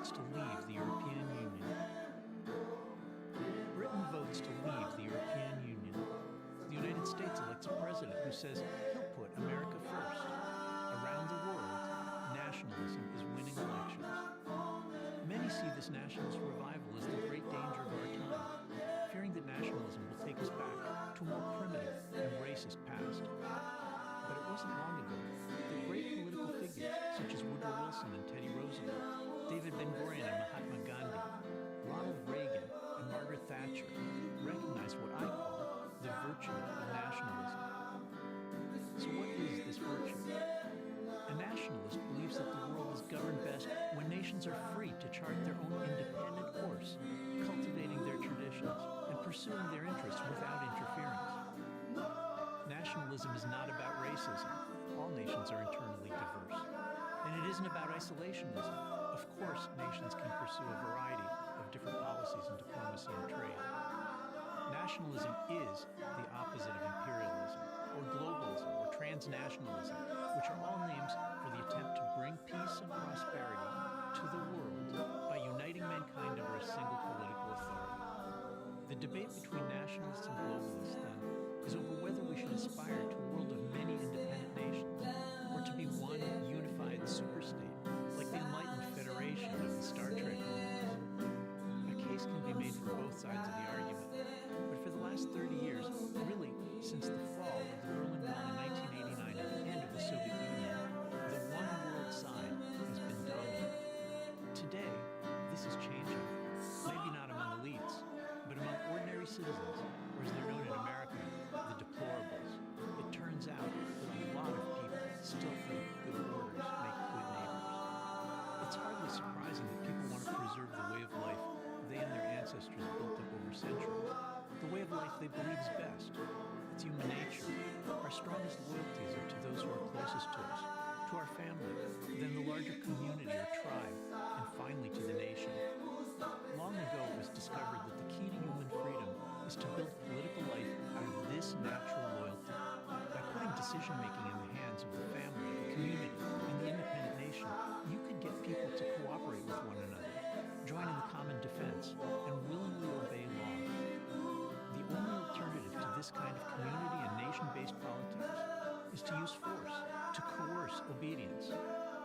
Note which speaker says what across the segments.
Speaker 1: votes to leave the European Union. Britain votes to leave the European Union. The United States elects a president who says he'll put America first. Around the world, nationalism is winning elections. Many see this nationalist revival as the great danger of our time, fearing that nationalism will take us back to a more primitive and racist past. But it wasn't long ago that great political figures such as Woodrow Wilson and Teddy Roosevelt, David Ben-Gurion and Mahatma Gandhi, Ronald Reagan and Margaret Thatcher recognized what I call the virtue of nationalism. So what is this virtue? A nationalist believes that the world is governed best when nations are free to chart their own independent course, cultivating their traditions and pursuing their interests without interference. Nationalism is not about racism. All nations are internally diverse. And it isn't about isolationism. Of course, nations can pursue a variety of different policies in diplomacy and trade. Nationalism is the opposite of imperialism, or globalism, or transnationalism, which are all names for the attempt to bring peace and prosperity to the world by uniting mankind under a single political authority. The debate between nationalists and globalists, then, is over whether we should aspire to a world of many independent nations, or to be one unified superstate, like the Enlightened Federation of the Star Trek movies. A case can be made for both sides of the argument, but for the last 30 years, really since the fall of the Berlin Wall in 1989 and the end of the Soviet Union, the one-world side has been dominant. Today, this is changing, maybe not among elites, but among ordinary citizens, or as they're known in America, the deplorables. It turns out that a lot of people still think good borders make good neighbors. It's hardly surprising that people want to preserve the way of life they and their ancestors built up over centuries, the way of life they believe is best. It's human nature. Our strongest loyalties are to those who are closest to us, to our family, then the larger community or tribe, and finally to the nation. Long ago it was discovered that the key to human freedom is to build political life out of this natural loyalty. By putting decision-making in the hands of the family, the community, and the independent nation, you could get people to cooperate with one another, join in the common defense, and willingly obey law. The only alternative to this kind of community and nation-based politics is to use force, to coerce obedience.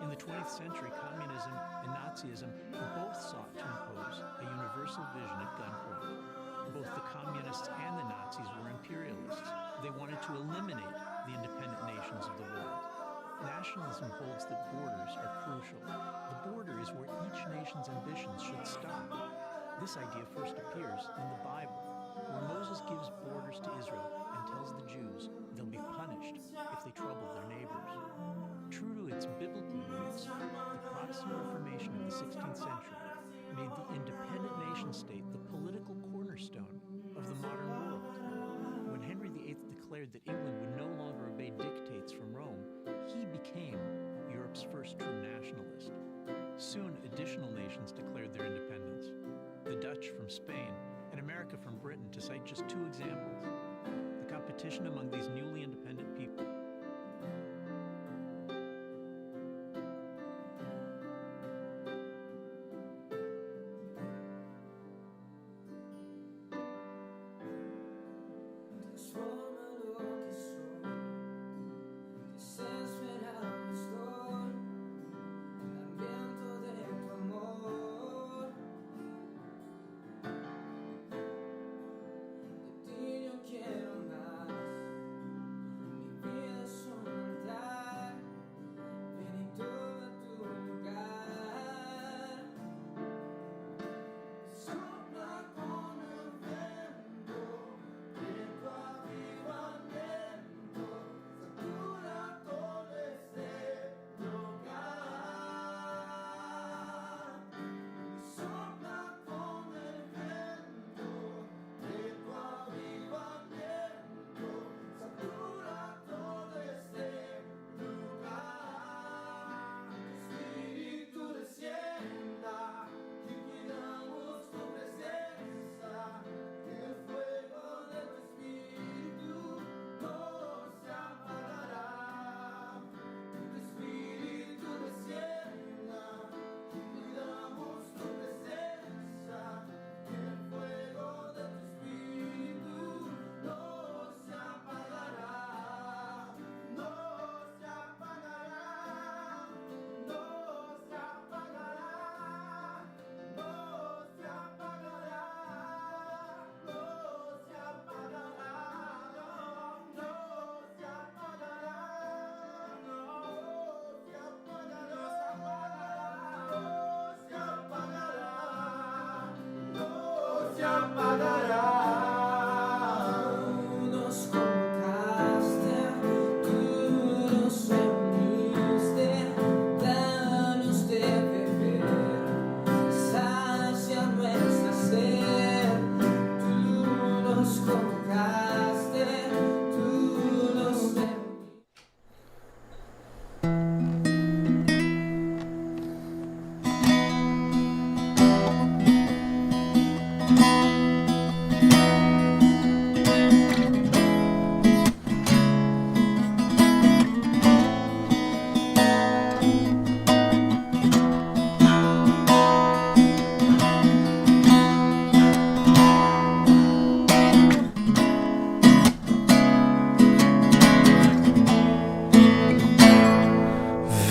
Speaker 1: In the 20th century, communism and Nazism both sought to impose a universal vision at gunpoint. Both the communists and the Nazis were imperialists. They wanted to eliminate the independent nations of the world. Nationalism holds that borders are crucial. The border is where each nation's ambitions should stop. This idea first appears in the Bible, where Moses gives borders to Israel and tells the Jews they'll be punished if they trouble their neighbors. True to its biblical roots, the Protestant Reformation of the 16th century made the independent nation-state the political cornerstone of the modern world. When Henry VIII declared that England would no longer obey dictates from Rome, he became Europe's first true nationalist. Soon, additional nations declared their independence. The Dutch from Spain and America from Britain, to cite just two examples. The competition among these newly independent people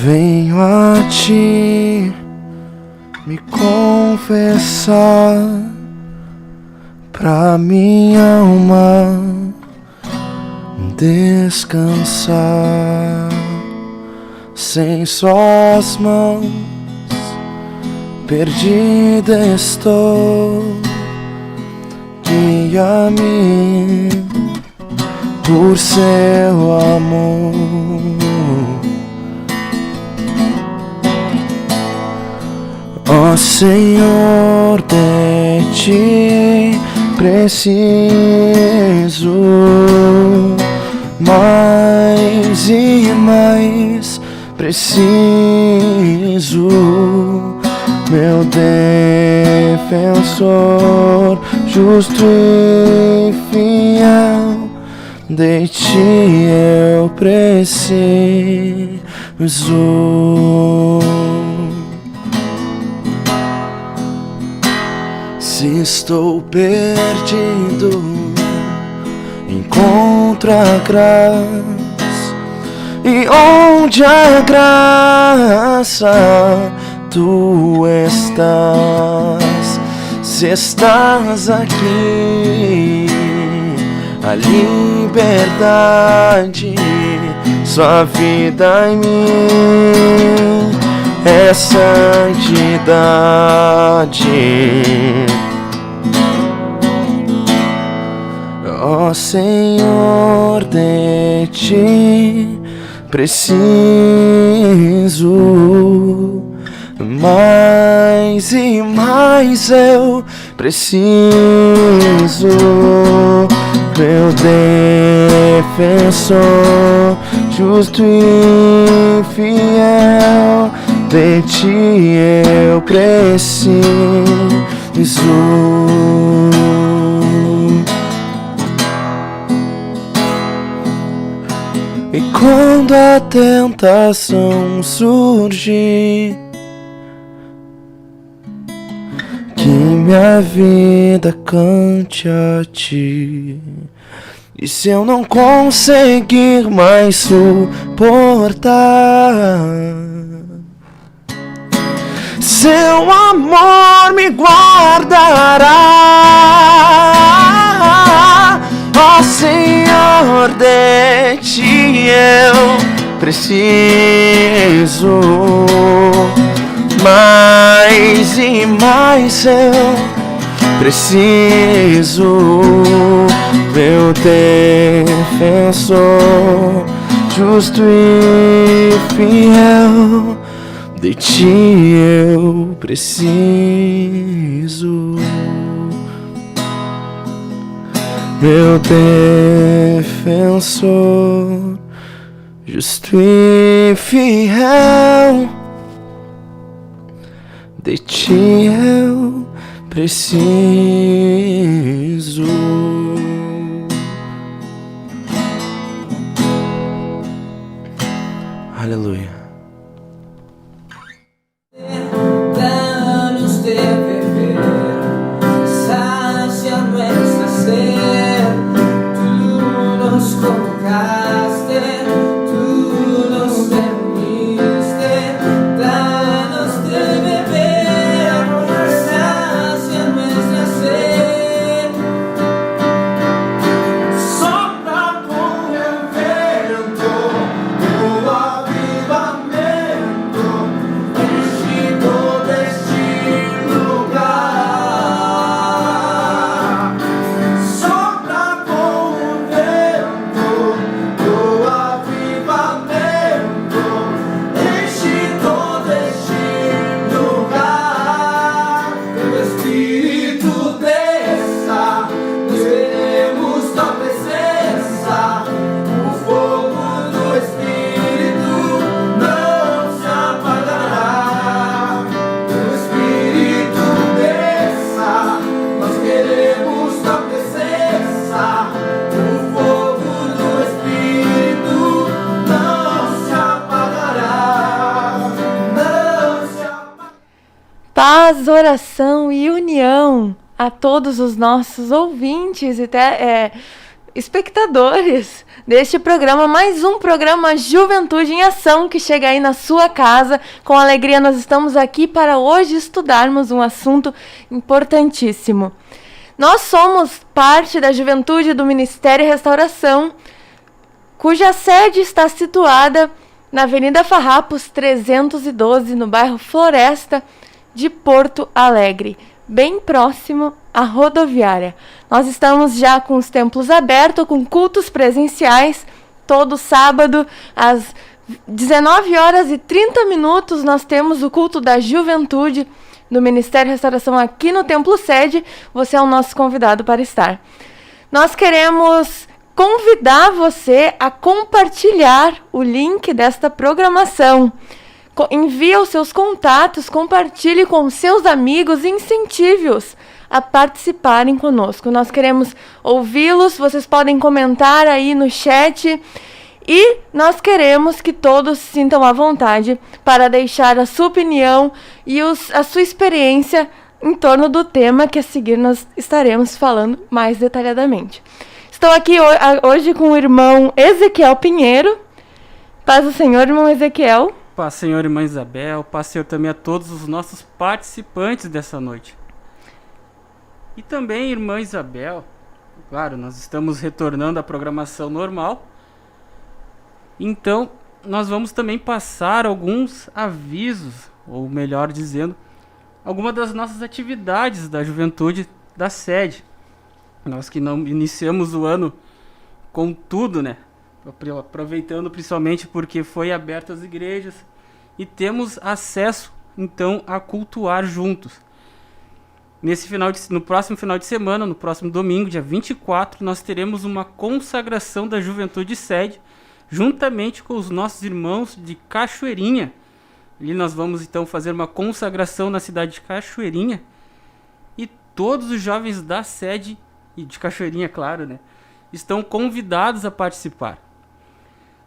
Speaker 2: Venho a ti me confessar, pra minha alma descansar. Sem suas mãos perdida estou, guia-me por seu amor. Ó Senhor, de ti preciso mais e mais, preciso, meu defensor, justo e fiel, de ti eu preciso. Se estou perdido, encontro a graça, e onde a graça tu estás. Se estás aqui, a liberdade, sua vida em mim é santidade. Ó Senhor, de ti preciso mais e mais, eu preciso, meu defensor, justo e fiel, de ti eu preciso. E quando a tentação surgir, que minha vida cante a ti. E se eu não conseguir mais suportar, seu amor me guardará. Ó Senhor, de ti eu preciso mais e mais, eu preciso, meu defensor, justo e fiel, de ti eu preciso, meu defensor, justo e fiel, de ti eu preciso. Aleluia.
Speaker 3: Danos de beber, sacia nuestra sed. Tú nos convocaste, tú nos permitiste. Danos de beber, sacia nuestra sed.
Speaker 4: restauração e união a todos os nossos ouvintes e espectadores deste programa, mais um programa Juventude em Ação que chega aí na sua casa. Com alegria nós estamos aqui para hoje estudarmos um assunto importantíssimo. Nós somos parte da Juventude do Ministério Restauração, cuja sede está situada na Avenida Farrapos 312, no bairro Floresta de Porto Alegre, bem próximo à rodoviária. Nós estamos já com os templos abertos, com cultos presenciais, todo sábado, às 19h30, nós temos o culto da Juventude do Ministério Restauração aqui no Templo Sede. Você é o nosso convidado para estar. Nós queremos convidar você a compartilhar o link desta programação. Envie os seus contatos, compartilhe com seus amigos e incentive-os a participarem conosco. Nós queremos ouvi-los, vocês podem comentar aí no chat e nós queremos que todos se sintam à vontade para deixar a sua opinião e a sua experiência em torno do tema que a seguir nós estaremos falando mais detalhadamente. Estou aqui hoje com o irmão Ezequiel Pinheiro. Paz do Senhor, irmão Ezequiel.
Speaker 5: Paz, Senhor, irmã Isabel. Paz, Senhor, também a todos os nossos participantes dessa noite. E também, irmã Isabel, claro, nós estamos retornando à programação normal. Então, nós vamos também passar alguns avisos, ou melhor dizendo, algumas das nossas atividades da juventude da sede. Nós que não iniciamos o ano com tudo, né? Aproveitando principalmente porque foi aberto as igrejas e temos acesso, então, a cultuar juntos. No próximo final de semana, no próximo domingo, dia 24, nós teremos uma consagração da Juventude Sede, juntamente com os nossos irmãos de Cachoeirinha. Ali nós vamos, então, fazer uma consagração na cidade de Cachoeirinha e todos os jovens da sede e de Cachoeirinha, claro, né, estão convidados a participar.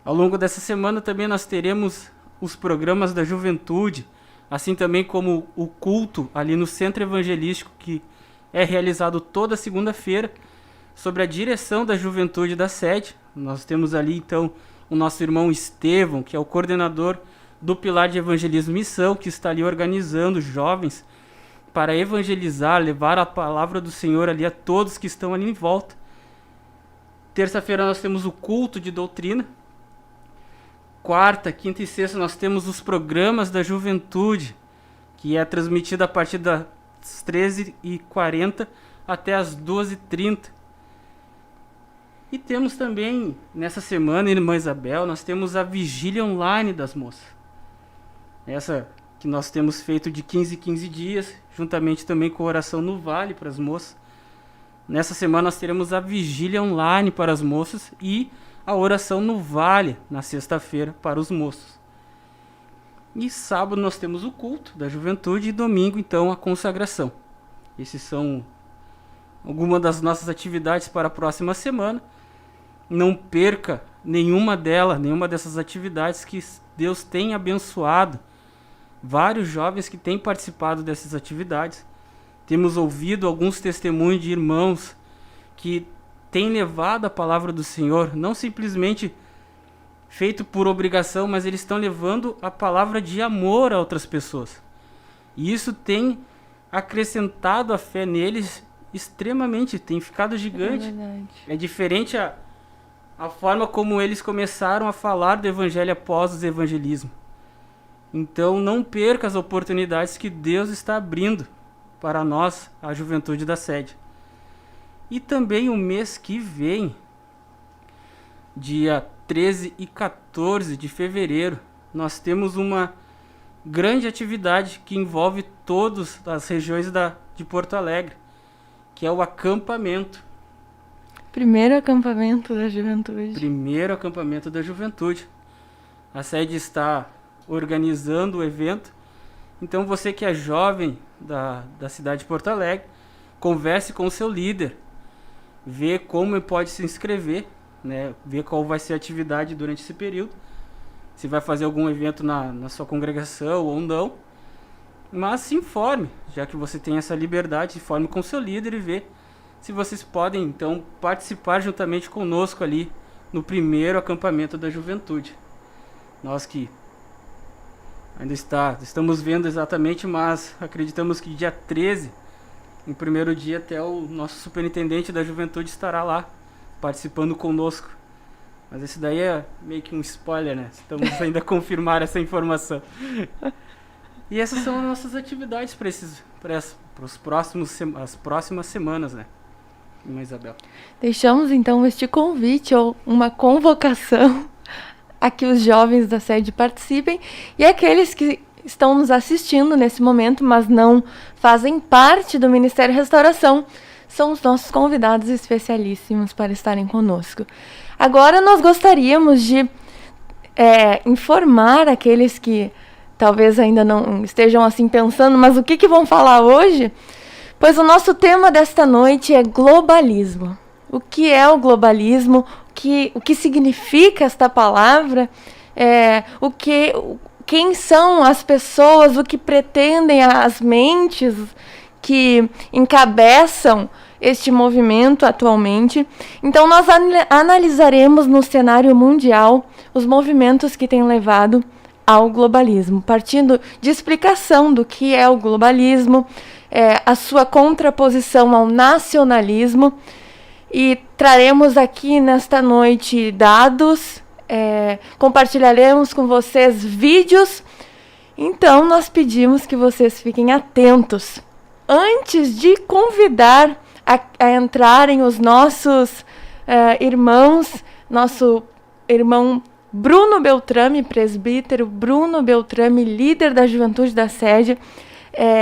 Speaker 5: Ao longo dessa semana também nós teremos os programas da juventude, assim também como o culto ali no Centro Evangelístico, que é realizado toda segunda-feira, sobre a direção da juventude da sede. Nós temos ali então o nosso irmão Estevão, que é o coordenador do Pilar de Evangelismo e Missão, que está ali organizando jovens para evangelizar, levar a palavra do Senhor ali a todos que estão ali em volta. Terça-feira nós temos o culto de doutrina. Quarta, quinta e sexta nós temos os programas da juventude, que é transmitido a partir das 13h40 até as 12h30. E temos também, nessa semana, irmã Isabel, nós temos a vigília online das moças. Essa que nós temos feito de 15 em 15 dias, juntamente também com a oração no vale para as moças. Nessa semana nós teremos a vigília online para as moças e a oração no vale na sexta-feira para os moços. E sábado nós temos o culto da juventude e domingo então a consagração. Esses são algumas das nossas atividades para a próxima semana. Não perca nenhuma dessas atividades, que Deus tem abençoado vários jovens que têm participado dessas atividades. Temos ouvido alguns testemunhos de irmãos que têm levado a palavra do Senhor, não simplesmente feito por obrigação, mas eles estão levando a palavra de amor a outras pessoas. E isso tem acrescentado a fé neles extremamente, tem ficado gigante. É diferente a forma como eles começaram a falar do evangelho após o evangelismo. Então não perca as oportunidades que Deus está abrindo para nós, a juventude da sede. E também o mês que vem, dia 13 e 14 de fevereiro, nós temos uma grande atividade que envolve todas as regiões de Porto Alegre, que é o acampamento.
Speaker 4: Primeiro acampamento da juventude.
Speaker 5: Primeiro acampamento da juventude. A sede está organizando o evento. Então você que é jovem da cidade de Porto Alegre, converse com o seu líder, vê como pode se inscrever, né? Ver qual vai ser a atividade durante esse período, se vai fazer algum evento na sua congregação ou não. Mas se informe, já que você tem essa liberdade, se informe com seu líder e vê se vocês podem, então, participar juntamente conosco ali no primeiro acampamento da juventude. Nós que ainda estamos vendo exatamente, mas acreditamos que dia 13, no primeiro dia, até o nosso superintendente da juventude estará lá, participando conosco. Mas esse daí é meio que um spoiler, né? Estamos ainda a confirmar essa informação. E essas são as nossas atividades para as próximas semanas, né? Irmã Isabel.
Speaker 4: Deixamos então este convite ou uma convocação a que os jovens da sede participem e aqueles que estão nos assistindo nesse momento, mas não fazem parte do Ministério Restauração, são os nossos convidados especialíssimos para estarem conosco. Agora nós gostaríamos de informar aqueles que talvez ainda não estejam assim pensando, mas o que vão falar hoje? Pois o nosso tema desta noite é globalismo. O que é o globalismo? O que significa esta palavra? Quem são as pessoas? O que pretendem as mentes que encabeçam este movimento atualmente? Então nós analisaremos no cenário mundial os movimentos que têm levado ao globalismo, partindo de explicação do que é o globalismo, a sua contraposição ao nacionalismo, e traremos aqui nesta noite dados, compartilharemos com vocês vídeos. Então nós pedimos que vocês fiquem atentos. Antes de convidar a entrarem os nossos irmãos, nosso irmão Bruno Beltrame, presbítero Bruno Beltrame, líder da juventude da sede,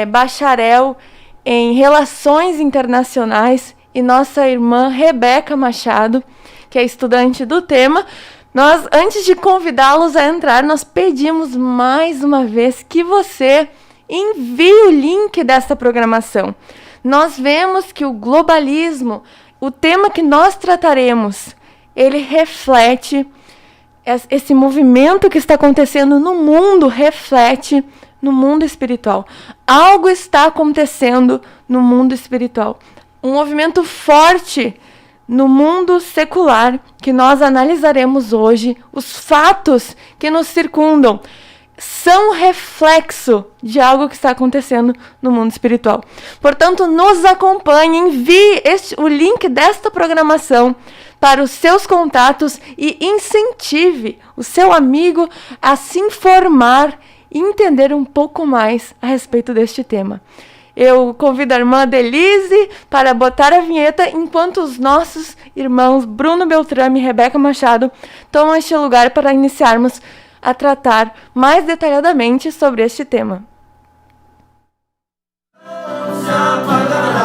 Speaker 4: bacharel em Relações Internacionais, e nossa irmã Rebeca Machado, que é estudante do tema. Nós, antes de convidá-los a entrar, nós pedimos mais uma vez que você envie o link desta programação. Nós vemos que o globalismo, o tema que nós trataremos, ele reflete esse movimento que está acontecendo no mundo, reflete no mundo espiritual. Algo está acontecendo no mundo espiritual. Um movimento forte no mundo secular que nós analisaremos hoje. Os fatos que nos circundam são reflexo de algo que está acontecendo no mundo espiritual. Portanto, nos acompanhe, envie o link desta programação para os seus contatos e incentive o seu amigo a se informar e entender um pouco mais a respeito deste tema. Eu convido a irmã Denise para botar a vinheta, enquanto os nossos irmãos Bruno Beltrame e Rebeca Machado tomam este lugar para iniciarmos a tratar mais detalhadamente sobre este tema.
Speaker 3: Apagará.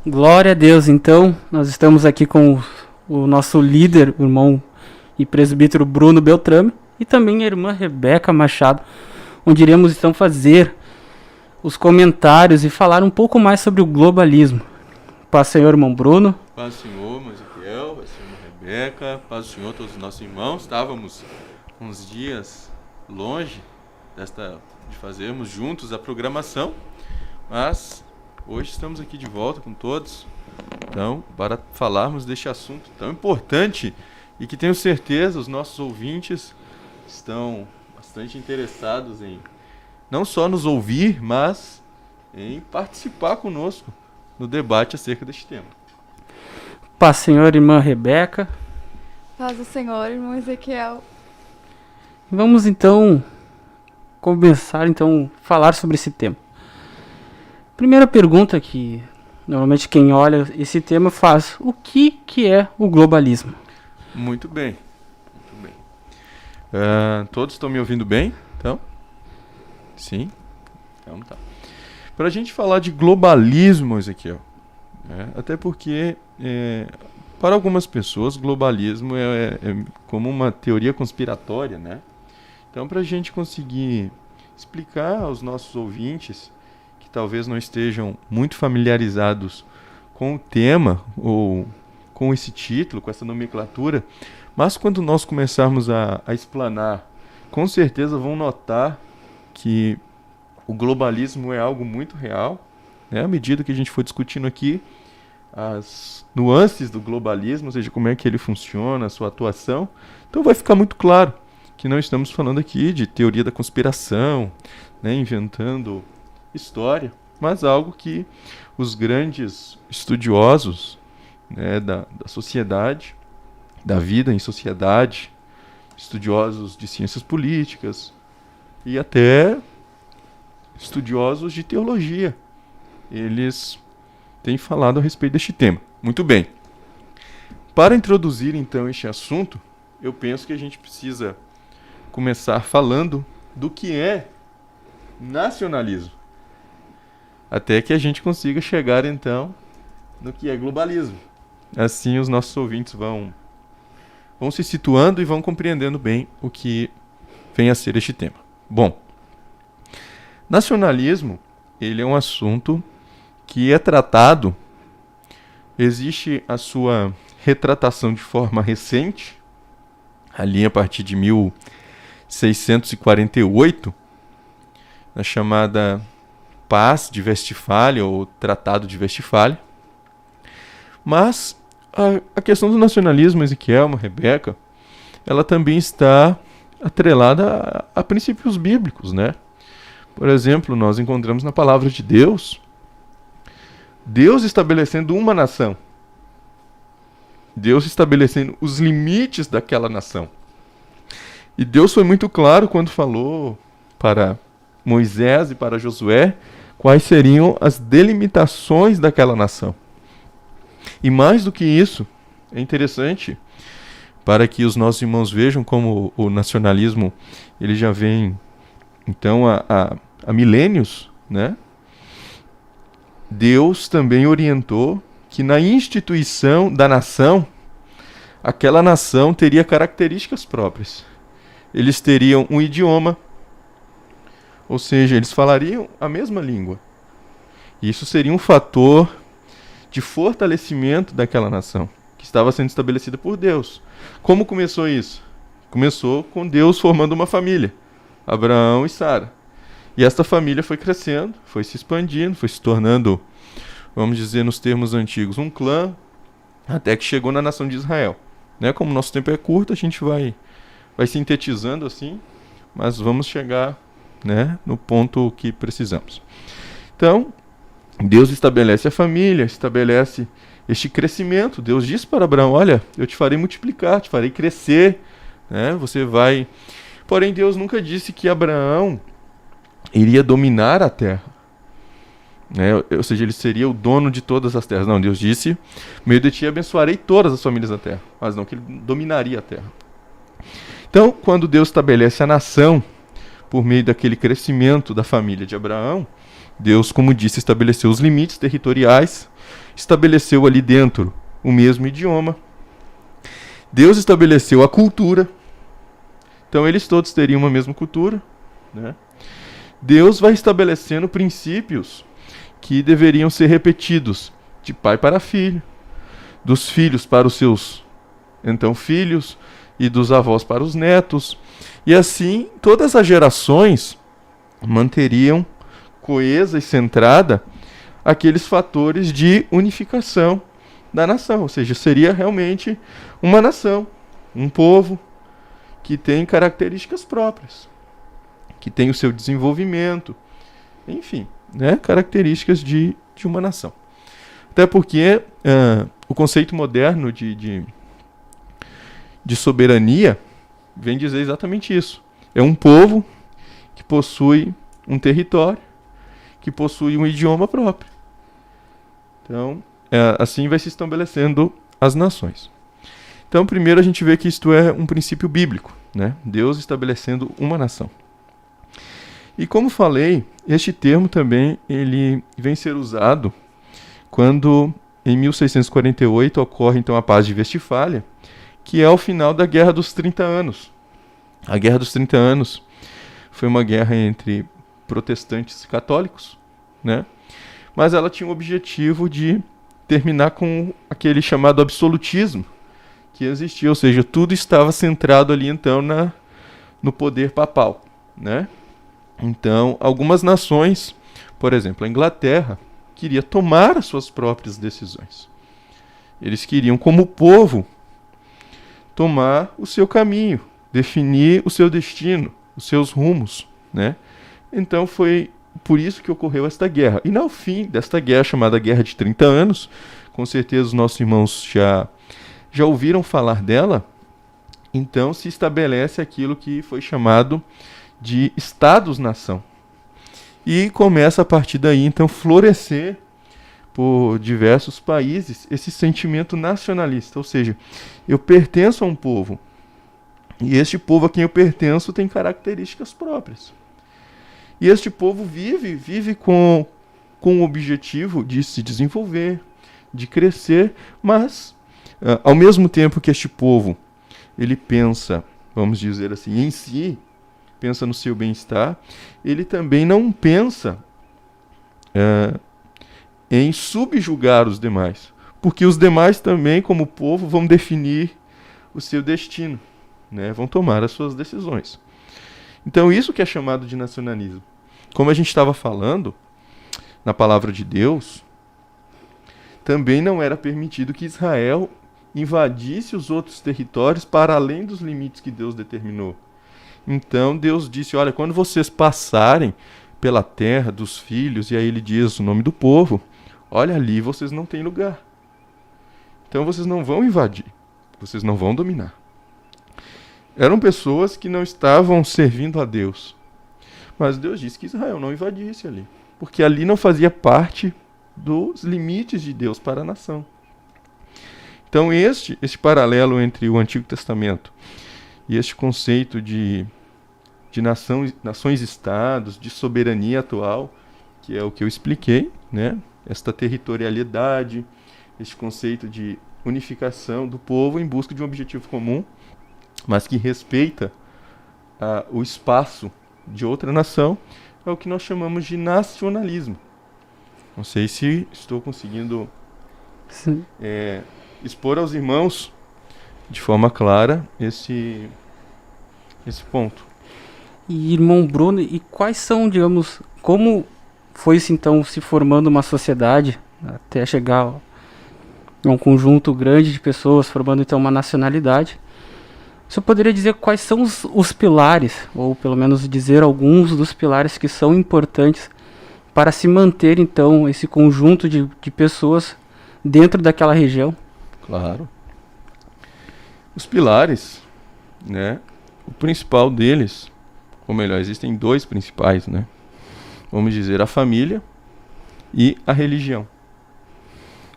Speaker 5: Glória a Deus. Então, nós estamos aqui com o nosso líder, o irmão e presbítero Bruno Beltrame, e também a irmã Rebeca Machado, onde iremos então fazer os comentários e falar um pouco mais sobre o globalismo. Paz, Senhor, irmão Bruno.
Speaker 6: Paz do Senhor, irmã Ezequiel, paz do Senhor, irmã Rebeca, paz do Senhor, todos os nossos irmãos. Estávamos uns dias longe de fazermos juntos a programação, mas hoje estamos aqui de volta com todos, então, para falarmos deste assunto tão importante e que tenho certeza os nossos ouvintes estão bastante interessados em não só nos ouvir, mas em participar conosco no debate acerca deste tema.
Speaker 5: Paz, Senhor, irmã Rebeca.
Speaker 4: Paz do Senhor, irmão Ezequiel.
Speaker 5: Vamos então começar então a falar sobre esse tema. Primeira pergunta que normalmente quem olha esse tema faz: o que é o globalismo?
Speaker 6: Muito bem, muito bem. Todos estão me ouvindo bem? Então? Sim? Então tá. Para a gente falar de globalismo, Ezequiel, até porque para algumas pessoas globalismo é como uma teoria conspiratória, né? Então, para a gente conseguir explicar aos nossos ouvintes que talvez não estejam muito familiarizados com o tema ou com esse título, com essa nomenclatura, mas quando nós começarmos a explanar, com certeza vão notar que o globalismo é algo muito real, né? À medida que a gente for discutindo aqui as nuances do globalismo, ou seja, como é que ele funciona, a sua atuação, então vai ficar muito claro que não estamos falando aqui de teoria da conspiração, né, inventando história, mas algo que os grandes estudiosos, né, da sociedade, da vida em sociedade, estudiosos de ciências políticas e até estudiosos de teologia, eles têm falado a respeito deste tema. Muito bem. Para introduzir então este assunto, eu penso que a gente precisa começar falando do que é nacionalismo, até que a gente consiga chegar então no que é globalismo. Assim os nossos ouvintes vão se situando e vão compreendendo bem o que vem a ser este tema. Bom, nacionalismo, ele é um assunto que é tratado, existe a sua retratação de forma recente, ali a partir de 1648, na chamada Paz de Westfália, ou Tratado de Westfália. Mas a questão do nacionalismo, Ezequiel, Rebeca, ela também está atrelada a princípios bíblicos, né? Por exemplo, nós encontramos na palavra de Deus estabelecendo uma nação. Deus estabelecendo os limites daquela nação. E Deus foi muito claro quando falou para Moisés e para Josué quais seriam as delimitações daquela nação. E mais do que isso, é interessante para que os nossos irmãos vejam como o nacionalismo ele já vem então há milênios, né? Deus também orientou que na instituição da nação, aquela nação teria características próprias. Eles teriam um idioma, ou seja, eles falariam a mesma língua. E isso seria um fator de fortalecimento daquela nação, que estava sendo estabelecida por Deus. Como começou isso? Começou com Deus formando uma família, Abraão e Sara. E esta família foi crescendo, foi se expandindo, foi se tornando, vamos dizer nos termos antigos, um clã, até que chegou na nação de Israel. Né? Como o nosso tempo é curto, a gente vai sintetizando assim, mas vamos chegar, né, no ponto que precisamos. Então, Deus estabelece a família, estabelece este crescimento. Deus disse para Abraão: olha, eu te farei multiplicar, te farei crescer, né? Você vai... Porém, Deus nunca disse que Abraão iria dominar a terra, né? Ou seja, ele seria o dono de todas as terras. Não, Deus disse: meio de ti abençoarei todas as famílias da terra, mas não que ele dominaria a terra. Então, quando Deus estabelece a nação por meio daquele crescimento da família de Abraão, Deus, como disse, estabeleceu os limites territoriais estabeleceu ali dentro o mesmo idioma. Deus estabeleceu a cultura. Então eles todos teriam uma mesma cultura, né? Deus vai estabelecendo princípios que deveriam ser repetidos de pai para filho, dos filhos para os seus então filhos e dos avós para os netos. E assim todas as gerações manteriam coesa e centrada aqueles fatores de unificação da nação, ou seja, seria realmente uma nação, um povo que tem características próprias, que tem o seu desenvolvimento, enfim, né, características de uma nação. Até porque o conceito moderno de soberania vem dizer exatamente isso. É um povo que possui um território, que possui um idioma próprio. Então, assim vai se estabelecendo as nações. Então, primeiro a gente vê que isto é um princípio bíblico, né? Deus estabelecendo uma nação. E como falei, este termo também ele vem ser usado quando, em 1648, ocorre então a Paz de Westfália, que é o final da Guerra dos 30 Anos. A Guerra dos 30 Anos foi uma guerra entre protestantes e católicos, né? Mas ela tinha o objetivo de terminar com aquele chamado absolutismo que existia, ou seja, tudo estava centrado ali então no poder papal, né? Então, algumas nações, por exemplo, a Inglaterra, queria tomar as suas próprias decisões. Eles queriam, como povo, tomar o seu caminho, definir o seu destino, os seus rumos, né? Então foi por isso que ocorreu esta guerra. E no fim desta guerra, chamada Guerra de 30 Anos, com certeza os nossos irmãos já ouviram falar dela, então se estabelece aquilo que foi chamado de Estados-nação. E começa a partir daí, então, florescer por diversos países esse sentimento nacionalista, ou seja, eu pertenço a um povo, e este povo a quem eu pertenço tem características próprias. E este povo vive com o objetivo de se desenvolver, de crescer, mas, ao mesmo tempo que este povo, ele pensa, vamos dizer assim, em si, pensa no seu bem-estar, ele também não pensa em subjugar os demais, porque os demais também, como povo, vão definir o seu destino, né? Vão tomar as suas decisões. Então isso que é chamado de nacionalismo. Como a gente estava falando, na palavra de Deus, também não era permitido que Israel invadisse os outros territórios para além dos limites que Deus determinou. Então Deus disse, olha, quando vocês passarem pela terra dos filhos, e aí ele diz o nome do povo, olha, ali vocês não têm lugar. Então vocês não vão invadir, vocês não vão dominar. Eram pessoas que não estavam servindo a Deus. Mas Deus disse que Israel não invadisse ali, porque ali não fazia parte dos limites de Deus para a nação. Então este paralelo entre o Antigo Testamento e este conceito de nações-estados, de soberania atual, que é o que eu expliquei, né? Esta territorialidade, este conceito de unificação do povo em busca de um objetivo comum, mas que respeita o espaço de outra nação, é o que nós chamamos de nacionalismo. Não sei se estou conseguindo expor aos irmãos de forma clara esse ponto.
Speaker 5: E, irmão Bruno, e quais são, digamos, como foi-se então se formando uma sociedade até chegar a um conjunto grande de pessoas, formando então uma nacionalidade? O senhor poderia dizer quais são os pilares, ou pelo menos dizer alguns dos pilares que são importantes para se manter então esse conjunto de pessoas dentro daquela região?
Speaker 6: Claro. Os pilares, né? O principal deles, ou melhor, existem dois principais, né? Vamos dizer, a família e a religião.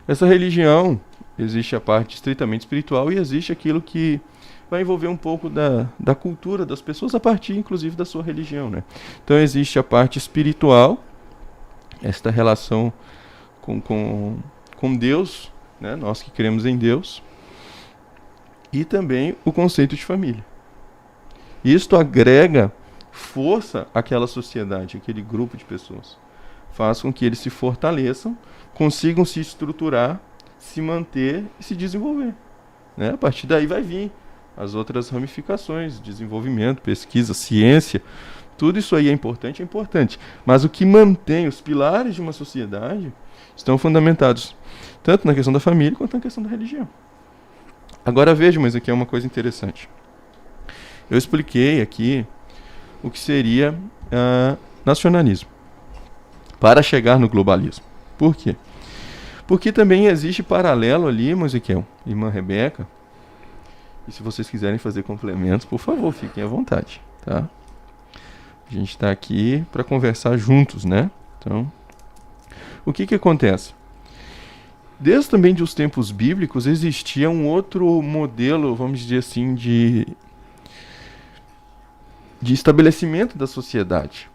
Speaker 6: Essa religião, existe a parte estritamente espiritual e existe aquilo que vai envolver um pouco da cultura das pessoas, a partir inclusive da sua religião, né? Então existe a parte espiritual, esta relação com com Deus, né, nós que cremos em Deus, e também o conceito de família. Isto agrega força àquela sociedade, àquele grupo de pessoas. Faz com que eles se fortaleçam, consigam se estruturar, se manter e se desenvolver. Né? A partir daí vai vir as outras ramificações, desenvolvimento, pesquisa, ciência. Tudo isso aí é importante. Mas o que mantém os pilares de uma sociedade estão fundamentados tanto na questão da família quanto na questão da religião. Agora veja, mas aqui é uma coisa interessante. Eu expliquei aqui o que seria nacionalismo para chegar no globalismo. Por quê? Porque também existe paralelo ali, irmão Ezequiel, irmã Rebeca. E se vocês quiserem fazer complementos, por favor, fiquem à vontade, tá? A gente está aqui para conversar juntos, né? Então, o que acontece? Desde também dos tempos bíblicos existia um outro modelo, vamos dizer assim, de estabelecimento da sociedade.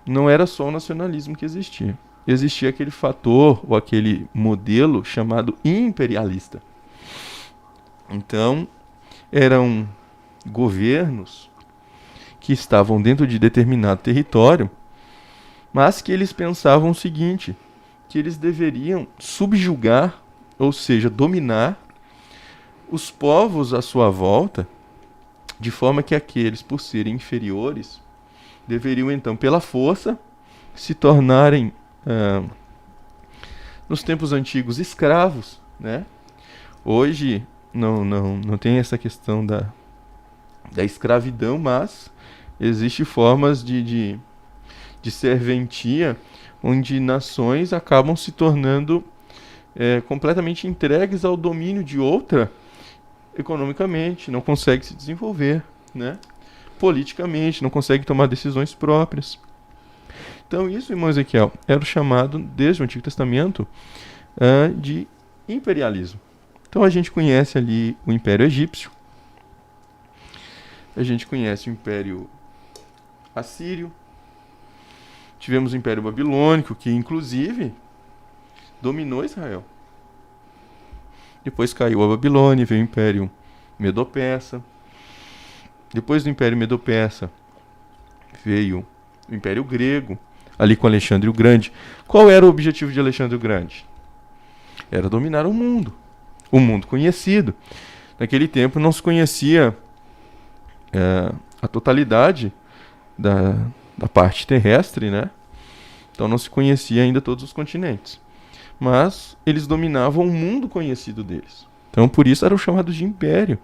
Speaker 6: Não era só o nacionalismo que existia. Existia aquele fator ou aquele modelo chamado imperialista. Então, eram governos que estavam dentro de determinado território, mas que eles pensavam o seguinte, que eles deveriam subjugar, ou seja, dominar os povos à sua volta, de forma que aqueles, por serem inferiores, deveriam então, pela força, se tornarem, nos tempos antigos, escravos, né? Hoje não tem essa questão da escravidão, mas existem formas de serventia, onde nações acabam se tornando completamente entregues ao domínio de outra, economicamente, não consegue se desenvolver, né? Politicamente, não consegue tomar decisões próprias. Então isso, irmão Ezequiel, era o chamado, desde o Antigo Testamento, de imperialismo. Então a gente conhece ali o Império Egípcio, a gente conhece o Império Assírio, tivemos o Império Babilônico, que inclusive dominou Israel. Depois caiu a Babilônia, veio o Império Medo-Persa. Depois do Império Medo-Persa veio o Império Grego, ali com Alexandre o Grande. Qual era o objetivo de Alexandre o Grande? Era dominar o mundo conhecido. Naquele tempo não se conhecia a totalidade da parte terrestre, né? Então não se conhecia ainda todos os continentes. Mas eles dominavam o mundo conhecido deles. Então por isso eram chamados de império.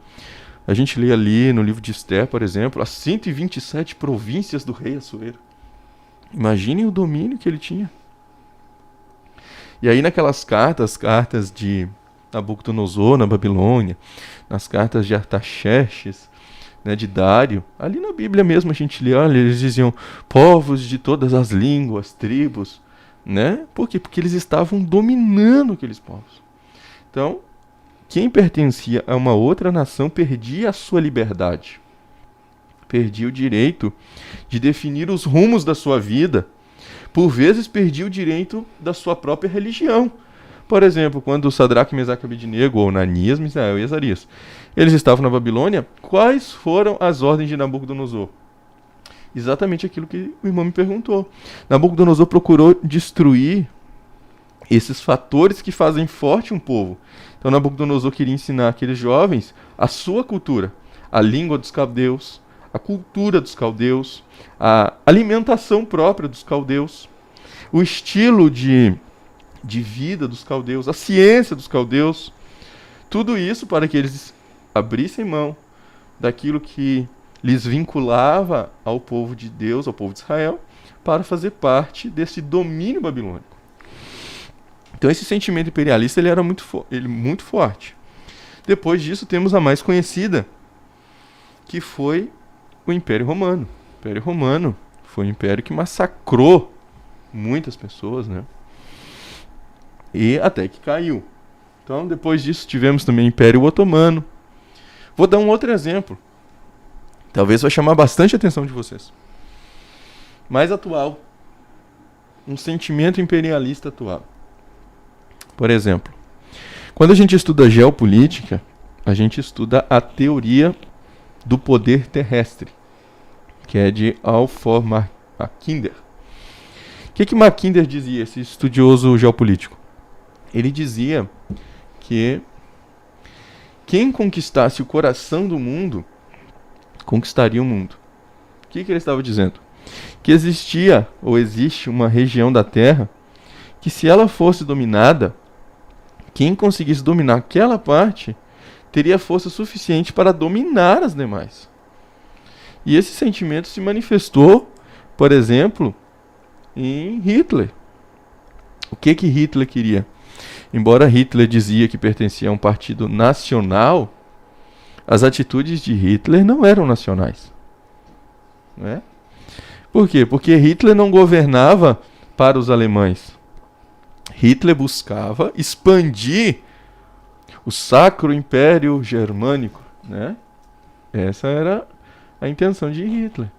Speaker 6: A gente lê ali no livro de Esther, por exemplo, as 127 províncias do rei Assuero. Imaginem o domínio que ele tinha. E aí naquelas cartas de Nabucodonosor na Babilônia, nas cartas de Artaxerxes, né, de Dário, ali na Bíblia mesmo a gente lê, olha, eles diziam povos de todas as línguas, tribos, né? Por quê? Porque eles estavam dominando aqueles povos. Então, quem pertencia a uma outra nação perdia a sua liberdade, perdia o direito de definir os rumos da sua vida, por vezes perdia o direito da sua própria religião. Por exemplo, quando Sadraque, Mesaque e Abednego, ou Ananias, Misael e Azarias, eles estavam na Babilônia, quais foram as ordens de Nabucodonosor? Exatamente aquilo que o irmão me perguntou. Nabucodonosor procurou destruir esses fatores que fazem forte um povo. Então Nabucodonosor queria ensinar aqueles jovens a sua cultura, a língua dos caldeus, a cultura dos caldeus, a alimentação própria dos caldeus, o estilo de vida dos caldeus, a ciência dos caldeus, tudo isso para que eles abrissem mão daquilo que lhes vinculava ao povo de Deus, ao povo de Israel, para fazer parte desse domínio babilônico. Então esse sentimento imperialista ele era muito forte. Depois disso temos a mais conhecida, que foi o Império Romano. O Império Romano foi um império que massacrou muitas pessoas, né? E até que caiu. Então depois disso tivemos também o Império Otomano. Vou dar um outro exemplo. Talvez vai chamar bastante a atenção de vocês. Mais atual. Um sentimento imperialista atual. Por exemplo, quando a gente estuda geopolítica, a gente estuda a teoria do poder terrestre, que é de Alfred Mackinder. O que Mackinder dizia, esse estudioso geopolítico? Ele dizia que quem conquistasse o coração do mundo, conquistaria o mundo. O que ele estava dizendo? Que existia, ou existe, uma região da Terra, que se ela fosse dominada, quem conseguisse dominar aquela parte, teria força suficiente para dominar as demais. E esse sentimento se manifestou, por exemplo, em Hitler. O que Hitler queria? Embora Hitler dizia que pertencia a um partido nacional, as atitudes de Hitler não eram nacionais. Não é? Por quê? Porque Hitler não governava para os alemães. Hitler buscava expandir o Sacro Império Germânico, né? Essa era a intenção de Hitler.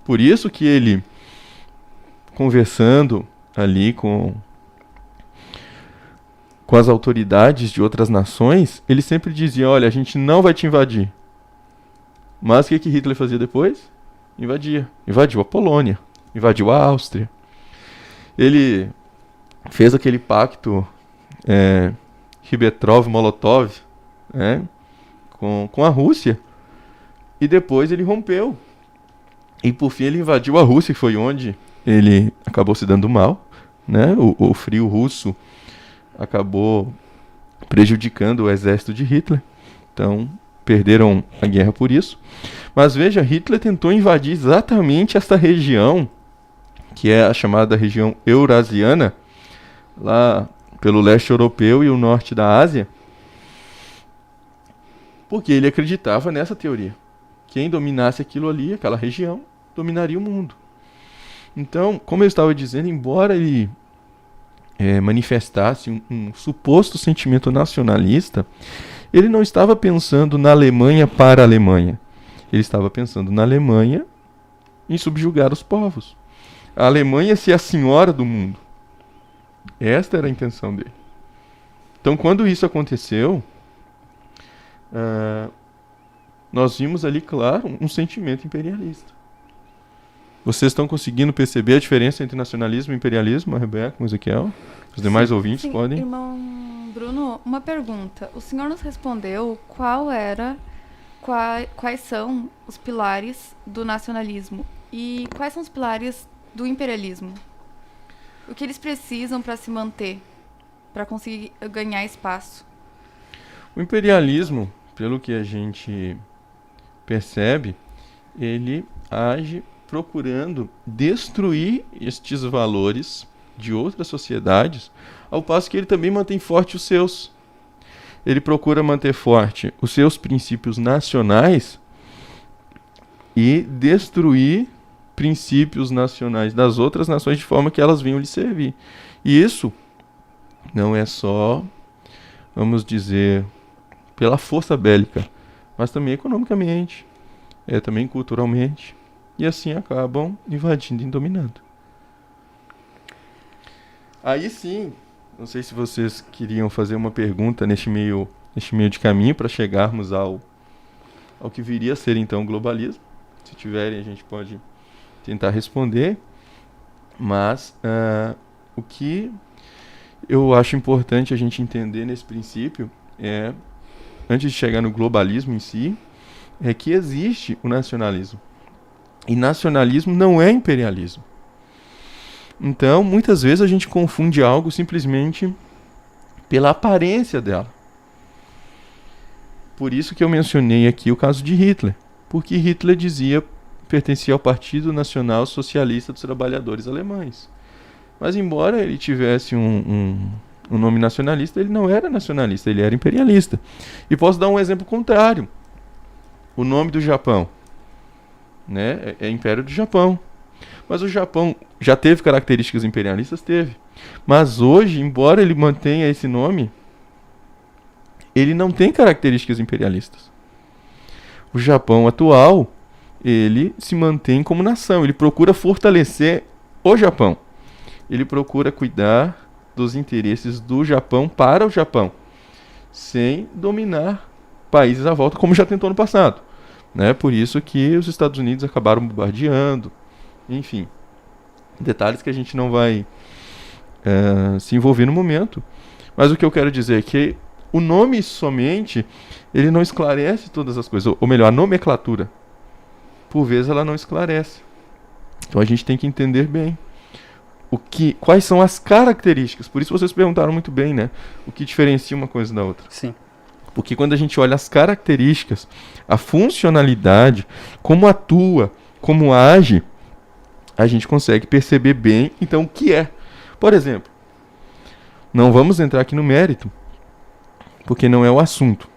Speaker 6: Por isso que ele, conversando ali com as autoridades de outras nações, ele sempre dizia, olha, a gente não vai te invadir. Mas o que Hitler fazia depois? Invadia. Invadiu a Polônia, invadiu a Áustria. Ele fez aquele pacto Ribbentrop-Molotov, né, com a Rússia, e depois ele rompeu. E por fim ele invadiu a Rússia, que foi onde ele acabou se dando mal, né? O frio russo acabou prejudicando o exército de Hitler. Então, perderam a guerra por isso. Mas veja, Hitler tentou invadir exatamente esta região, que é a chamada região eurasiana, lá pelo leste europeu e o norte da Ásia, porque ele acreditava nessa teoria. Quem dominasse aquilo ali, aquela região, dominaria o mundo. Então, como eu estava dizendo, embora ele manifestasse um suposto sentimento nacionalista, ele não estava pensando na Alemanha para a Alemanha. Ele estava pensando na Alemanha em subjugar os povos. A Alemanha ser a senhora do mundo. Esta era a intenção dele. Então, quando isso aconteceu, nós vimos ali, claro, um sentimento imperialista. Vocês estão conseguindo perceber a diferença entre nacionalismo e imperialismo, a Rebeca, o Ezequiel? Os demais ouvintes
Speaker 4: sim,
Speaker 6: podem?
Speaker 4: Irmão Bruno, uma pergunta. O senhor nos respondeu quais são os pilares do nacionalismo e quais são os pilares do imperialismo? O que eles precisam para se manter, para conseguir ganhar espaço?
Speaker 6: O imperialismo, pelo que a gente percebe, ele age procurando destruir estes valores de outras sociedades, ao passo que ele também mantém forte os seus. Ele procura manter forte os seus princípios nacionais e destruir princípios nacionais das outras nações de forma que elas venham lhe servir. E isso não é só, vamos dizer, pela força bélica, mas também economicamente, também culturalmente. E assim acabam invadindo e dominando. Aí sim, não sei se vocês queriam fazer uma pergunta neste meio de caminho para chegarmos ao que viria a ser então o globalismo. Se tiverem, a gente pode tentar responder. Mas o que eu acho importante a gente entender nesse princípio antes de chegar no globalismo em si, é que existe o nacionalismo. E nacionalismo não é imperialismo. Então, muitas vezes a gente confunde algo simplesmente pela aparência dela. Por isso que eu mencionei aqui o caso de Hitler. Porque Hitler pertencia ao Partido Nacional Socialista dos Trabalhadores Alemães. Mas embora ele tivesse um nome nacionalista, ele não era nacionalista, ele era imperialista. E posso dar um exemplo contrário. O nome do Japão, né, é Império do Japão. Mas o Japão já teve características imperialistas? Teve. Mas hoje, embora ele mantenha esse nome, ele não tem características imperialistas. O Japão atual, ele se mantém como nação. Ele procura fortalecer o Japão. Ele procura cuidar dos interesses do Japão para o Japão, sem dominar países à volta, como já tentou no passado, né? Por isso que os Estados Unidos acabaram bombardeando, enfim, detalhes que a gente não vai se envolver no momento. Mas o que eu quero dizer é que o nome somente, ele não esclarece todas as coisas, ou melhor, a nomenclatura, por vezes ela não esclarece. Então a gente tem que entender bem quais são as características. Por isso vocês perguntaram muito bem, né? O que diferencia uma coisa da outra.
Speaker 5: Sim.
Speaker 6: Porque quando a gente olha as características, a funcionalidade, como atua, como age, a gente consegue perceber bem, então, o que é. Por exemplo, não vamos entrar aqui no mérito, porque não é o assunto.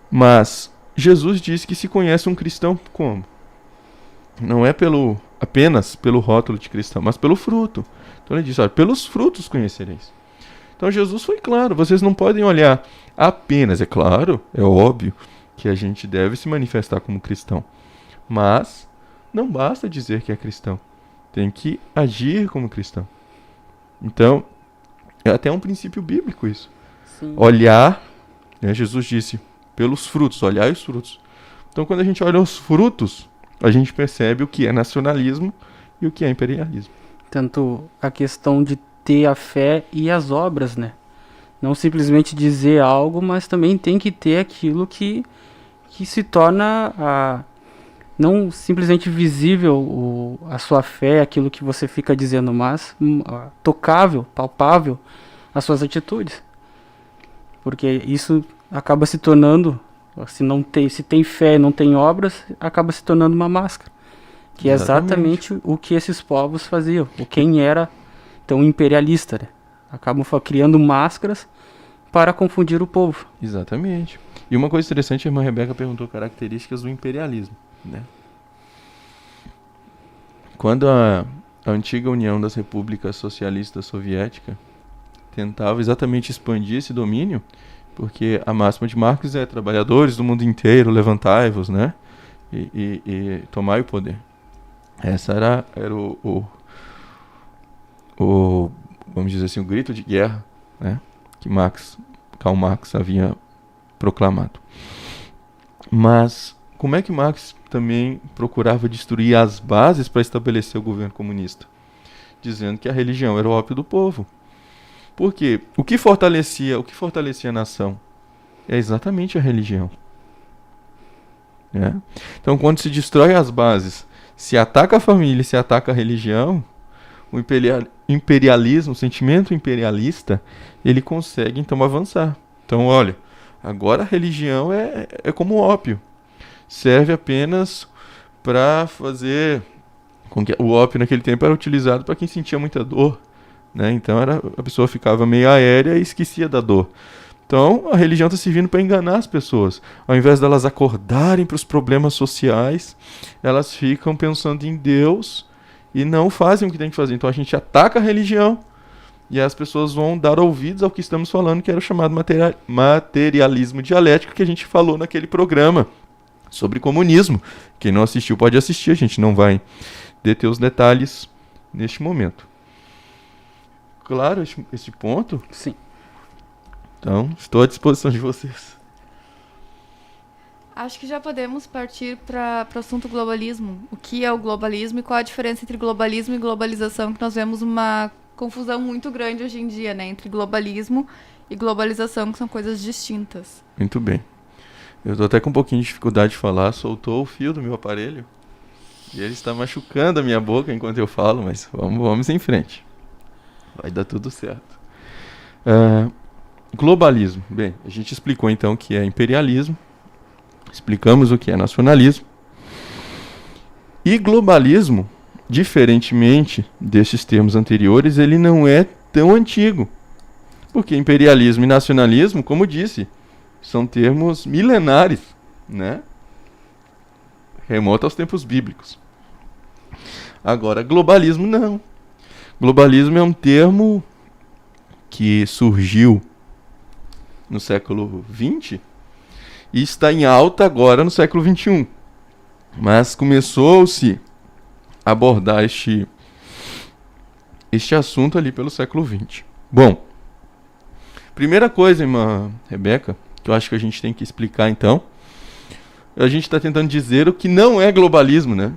Speaker 6: Mas Jesus disse que se conhece um cristão como? Não é apenas pelo rótulo de cristão, mas pelo fruto. Então ele diz, olha, pelos frutos conhecereis. Então Jesus foi claro, vocês não podem olhar apenas, é claro, é óbvio que a gente deve se manifestar como cristão. Mas não basta dizer que é cristão, tem que agir como cristão. Então, é até um princípio bíblico isso.
Speaker 5: Sim.
Speaker 6: Olhar, né, Jesus disse, pelos frutos, olhar os frutos. Então quando a gente olha os frutos, a gente percebe o que é nacionalismo e o que é imperialismo.
Speaker 5: Tanto a questão de ter a fé e as obras, né? Não simplesmente dizer algo, mas também tem que ter aquilo que se torna não simplesmente visível a sua fé, aquilo que você fica dizendo, mas tocável, palpável, as suas atitudes. Porque isso acaba se tornando, se tem fé e não tem obras, acaba se tornando uma máscara. Que é exatamente o que esses povos faziam, quem era tão imperialista, né? Acabam criando máscaras para confundir o povo.
Speaker 6: Exatamente. E uma coisa interessante, a irmã Rebeca perguntou características do imperialismo, né? Quando a antiga União das Repúblicas Socialistas Soviética tentava exatamente expandir esse domínio, porque a máxima de Marx é trabalhadores do mundo inteiro, levantai-vos, né? E tomai o poder. Essa era o vamos dizer assim, o grito de guerra, né? Que Karl Marx havia proclamado. Mas como é que Marx também procurava destruir as bases para estabelecer o governo comunista? Dizendo que a religião era o ópio do povo. Por quê? O que fortalecia a nação? É exatamente a religião. Né? Então, quando se destrói as bases, se ataca a família, se ataca a religião, o imperialismo, o sentimento imperialista, ele consegue então avançar. Então, olha, agora a religião é como ópio. Serve apenas para fazer com que o ópio naquele tempo era utilizado para quem sentia muita dor, né? Então a pessoa ficava meio aérea e esquecia da dor. Então a religião está servindo para enganar as pessoas. Ao invés delas acordarem para os problemas sociais, elas ficam pensando em Deus e não fazem o que tem que fazer. Então a gente ataca a religião e as pessoas vão dar ouvidos ao que estamos falando, que era o chamado materialismo dialético, que a gente falou naquele programa sobre comunismo. Quem não assistiu pode assistir, a gente não vai deter os detalhes neste momento. Claro este ponto?
Speaker 5: Sim.
Speaker 6: Então, estou à disposição de vocês.
Speaker 4: Acho que já podemos partir para o assunto globalismo. O que é o globalismo e qual a diferença entre globalismo e globalização, que nós vemos uma confusão muito grande hoje em dia, né? Entre globalismo e globalização, que são coisas distintas.
Speaker 6: Muito bem. Eu estou até com um pouquinho de dificuldade de falar, soltou o fio do meu aparelho e ele está machucando a minha boca enquanto eu falo, mas vamos em frente. Vai dar tudo certo. Globalismo. Bem, a gente explicou então o que é imperialismo, explicamos o que é nacionalismo. E globalismo, diferentemente desses termos anteriores, ele não é tão antigo. Porque imperialismo e nacionalismo, como disse, são termos milenares, né? Remonta aos tempos bíblicos. Agora, globalismo não. Globalismo é um termo que surgiu no século XX e está em alta agora no século XXI. Mas começou-se a abordar este assunto ali pelo século XX. Bom, primeira coisa, irmã Rebeca, que eu acho que a gente tem que explicar então, a gente está tentando dizer o que não é globalismo, né?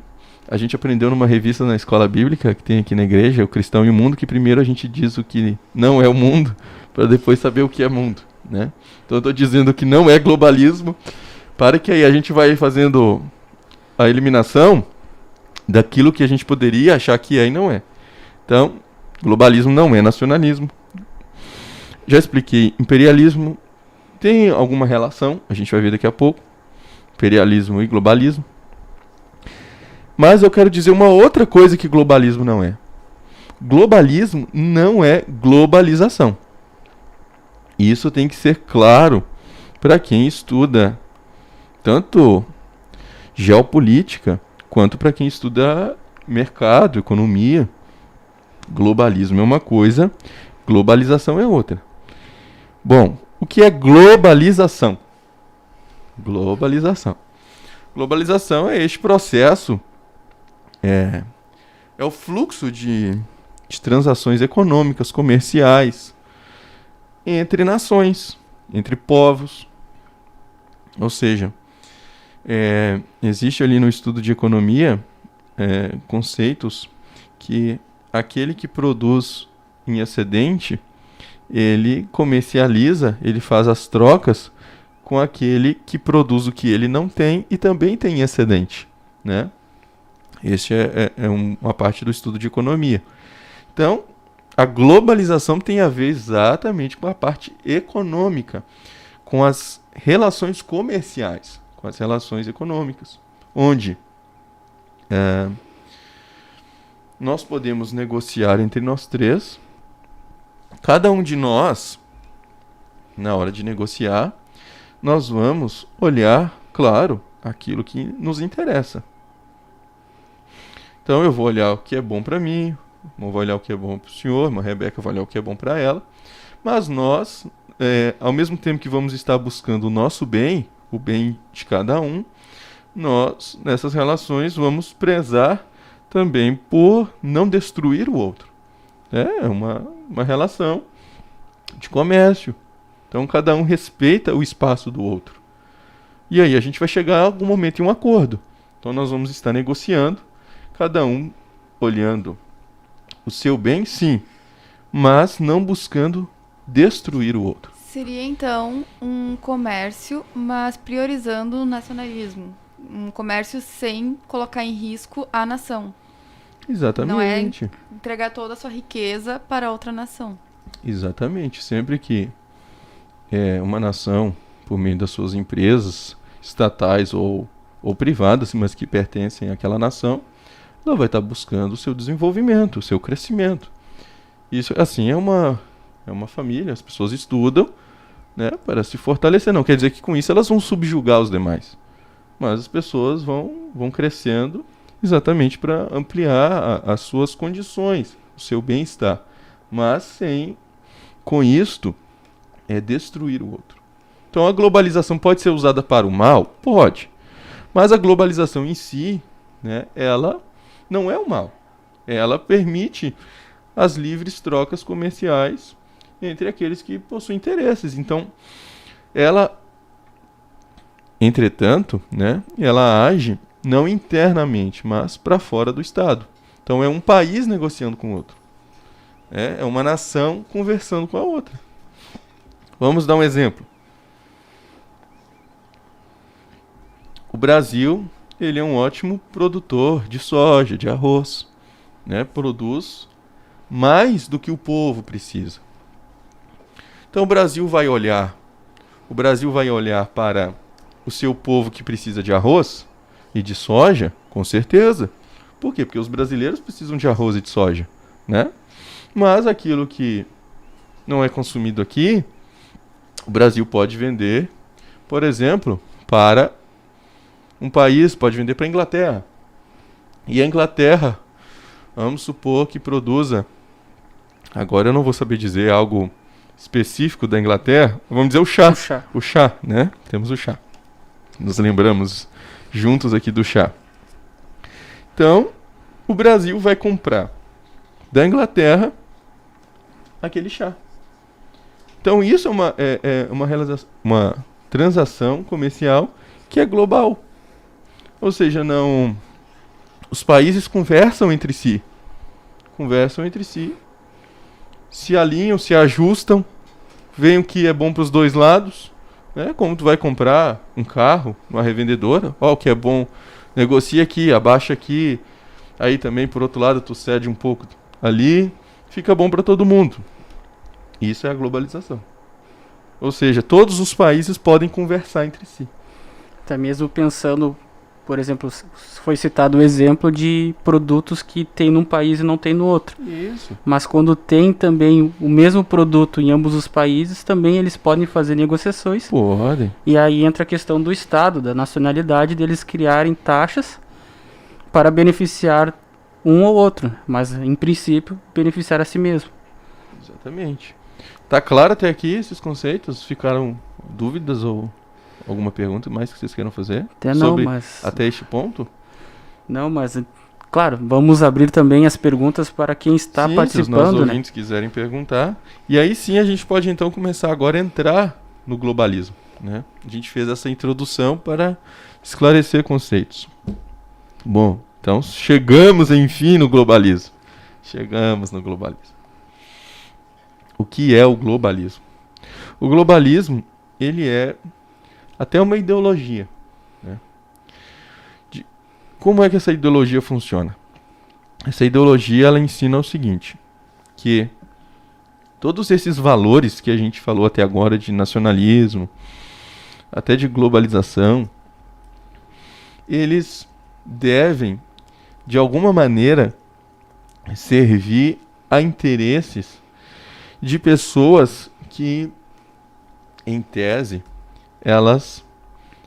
Speaker 6: A gente aprendeu numa revista na escola bíblica que tem aqui na igreja, O Cristão e o Mundo, que primeiro a gente diz o que não é o mundo, para depois saber o que é mundo, né? Então eu estou dizendo que não é globalismo, para que aí a gente vai fazendo a eliminação daquilo que a gente poderia achar que é e não é. Então, globalismo não é nacionalismo. Já expliquei, imperialismo tem alguma relação, a gente vai ver daqui a pouco, imperialismo e globalismo. Mas eu quero dizer uma outra coisa que globalismo não é. Globalismo não é globalização. Isso tem que ser claro para quem estuda tanto geopolítica quanto para quem estuda mercado, economia. Globalismo é uma coisa, globalização é outra. Bom, o que é globalização? Globalização. Globalização é este processo, é o fluxo de transações econômicas, comerciais, entre nações, entre povos. Ou seja, existe ali no estudo de economia conceitos que aquele que produz em excedente, ele comercializa, ele faz as trocas com aquele que produz o que ele não tem e também tem excedente, né? Este é uma parte do estudo de economia. Então, a globalização tem a ver exatamente com a parte econômica, com as relações comerciais, com as relações econômicas, onde nós podemos negociar entre nós três. Cada um de nós, na hora de negociar, nós vamos olhar, claro, aquilo que nos interessa. Então eu vou olhar o que é bom para mim, eu vou olhar o que é bom para o senhor, a Rebeca vai olhar o que é bom para ela. Mas nós, ao mesmo tempo que vamos estar buscando o nosso bem, o bem de cada um, nós, nessas relações, vamos prezar também por não destruir o outro. É uma relação de comércio. Então cada um respeita o espaço do outro. E aí a gente vai chegar a algum momento em um acordo. Então nós vamos estar negociando, cada um olhando o seu bem, sim, mas não buscando destruir o outro.
Speaker 4: Seria então um comércio, mas priorizando o nacionalismo. Um comércio sem colocar em risco a nação.
Speaker 6: Exatamente.
Speaker 4: Não é entregar toda a sua riqueza para outra nação.
Speaker 6: Exatamente. Sempre que uma nação, por meio das suas empresas estatais ou privadas, mas que pertencem àquela nação, ela vai estar buscando o seu desenvolvimento, o seu crescimento. Isso, assim, é uma família, as pessoas estudam, né, para se fortalecer. Não quer dizer que com isso elas vão subjugar os demais, mas as pessoas vão crescendo exatamente para ampliar as suas condições, o seu bem-estar, mas sem, com isto, destruir o outro. Então a globalização pode ser usada para o mal? Pode. Mas a globalização em si, né, ela não é o mal. Ela permite as livres trocas comerciais entre aqueles que possuem interesses. Então, ela, entretanto, né, ela age não internamente, mas para fora do Estado. Então é um país negociando com o outro. É uma nação conversando com a outra. Vamos dar um exemplo. O Brasil, ele é um ótimo produtor de soja, de arroz, né? Produz mais do que o povo precisa. Então o Brasil vai olhar para o seu povo que precisa de arroz e de soja, com certeza. Por quê? Porque os brasileiros precisam de arroz e de soja, né? Mas aquilo que não é consumido aqui, o Brasil pode vender, por exemplo, para um país, pode vender para a Inglaterra. E a Inglaterra, vamos supor que produza, agora eu não vou saber dizer algo específico da Inglaterra, vamos dizer o chá. O chá, né? Temos o chá. Nos lembramos juntos aqui do chá. Então, o Brasil vai comprar da Inglaterra aquele chá. Então isso é uma transação comercial que é global. Ou seja, não, os países conversam entre si, se alinham, se ajustam, veem o que é bom para os dois lados, né? Como tu vai comprar um carro numa revendedora, ó, o que é bom, negocia aqui, abaixa aqui, aí também por outro lado tu cede um pouco ali, fica bom para todo mundo. Isso é a globalização. Ou seja, todos os países podem conversar entre si.
Speaker 5: Até mesmo pensando, por exemplo, foi citado o exemplo de produtos que tem num país e não tem no outro.
Speaker 6: Isso.
Speaker 5: Mas quando tem também o mesmo produto em ambos os países, também eles podem fazer negociações.
Speaker 6: Podem.
Speaker 5: E aí entra a questão do Estado, da nacionalidade, deles criarem taxas para beneficiar um ou outro, mas em princípio beneficiar a si mesmo.
Speaker 6: Exatamente. Tá claro até aqui esses conceitos? Ficaram dúvidas ou alguma pergunta mais que vocês queiram fazer?
Speaker 5: Até não,
Speaker 6: sobre
Speaker 5: mas...
Speaker 6: até este ponto?
Speaker 5: Não, mas... Claro, vamos abrir também as perguntas para quem está
Speaker 6: Sim,
Speaker 5: participando,
Speaker 6: se os nossos
Speaker 5: né?
Speaker 6: ouvintes quiserem perguntar. E aí sim a gente pode então começar agora a entrar no globalismo, né? A gente fez essa introdução para esclarecer conceitos. Bom, então chegamos enfim no globalismo. Chegamos no globalismo. O que é o globalismo? O globalismo, ele é até uma ideologia, né? Como é que essa ideologia funciona? Essa ideologia, ela ensina o seguinte, que todos esses valores que a gente falou até agora de nacionalismo, até de globalização, eles devem, de alguma maneira, servir a interesses de pessoas que, em tese, elas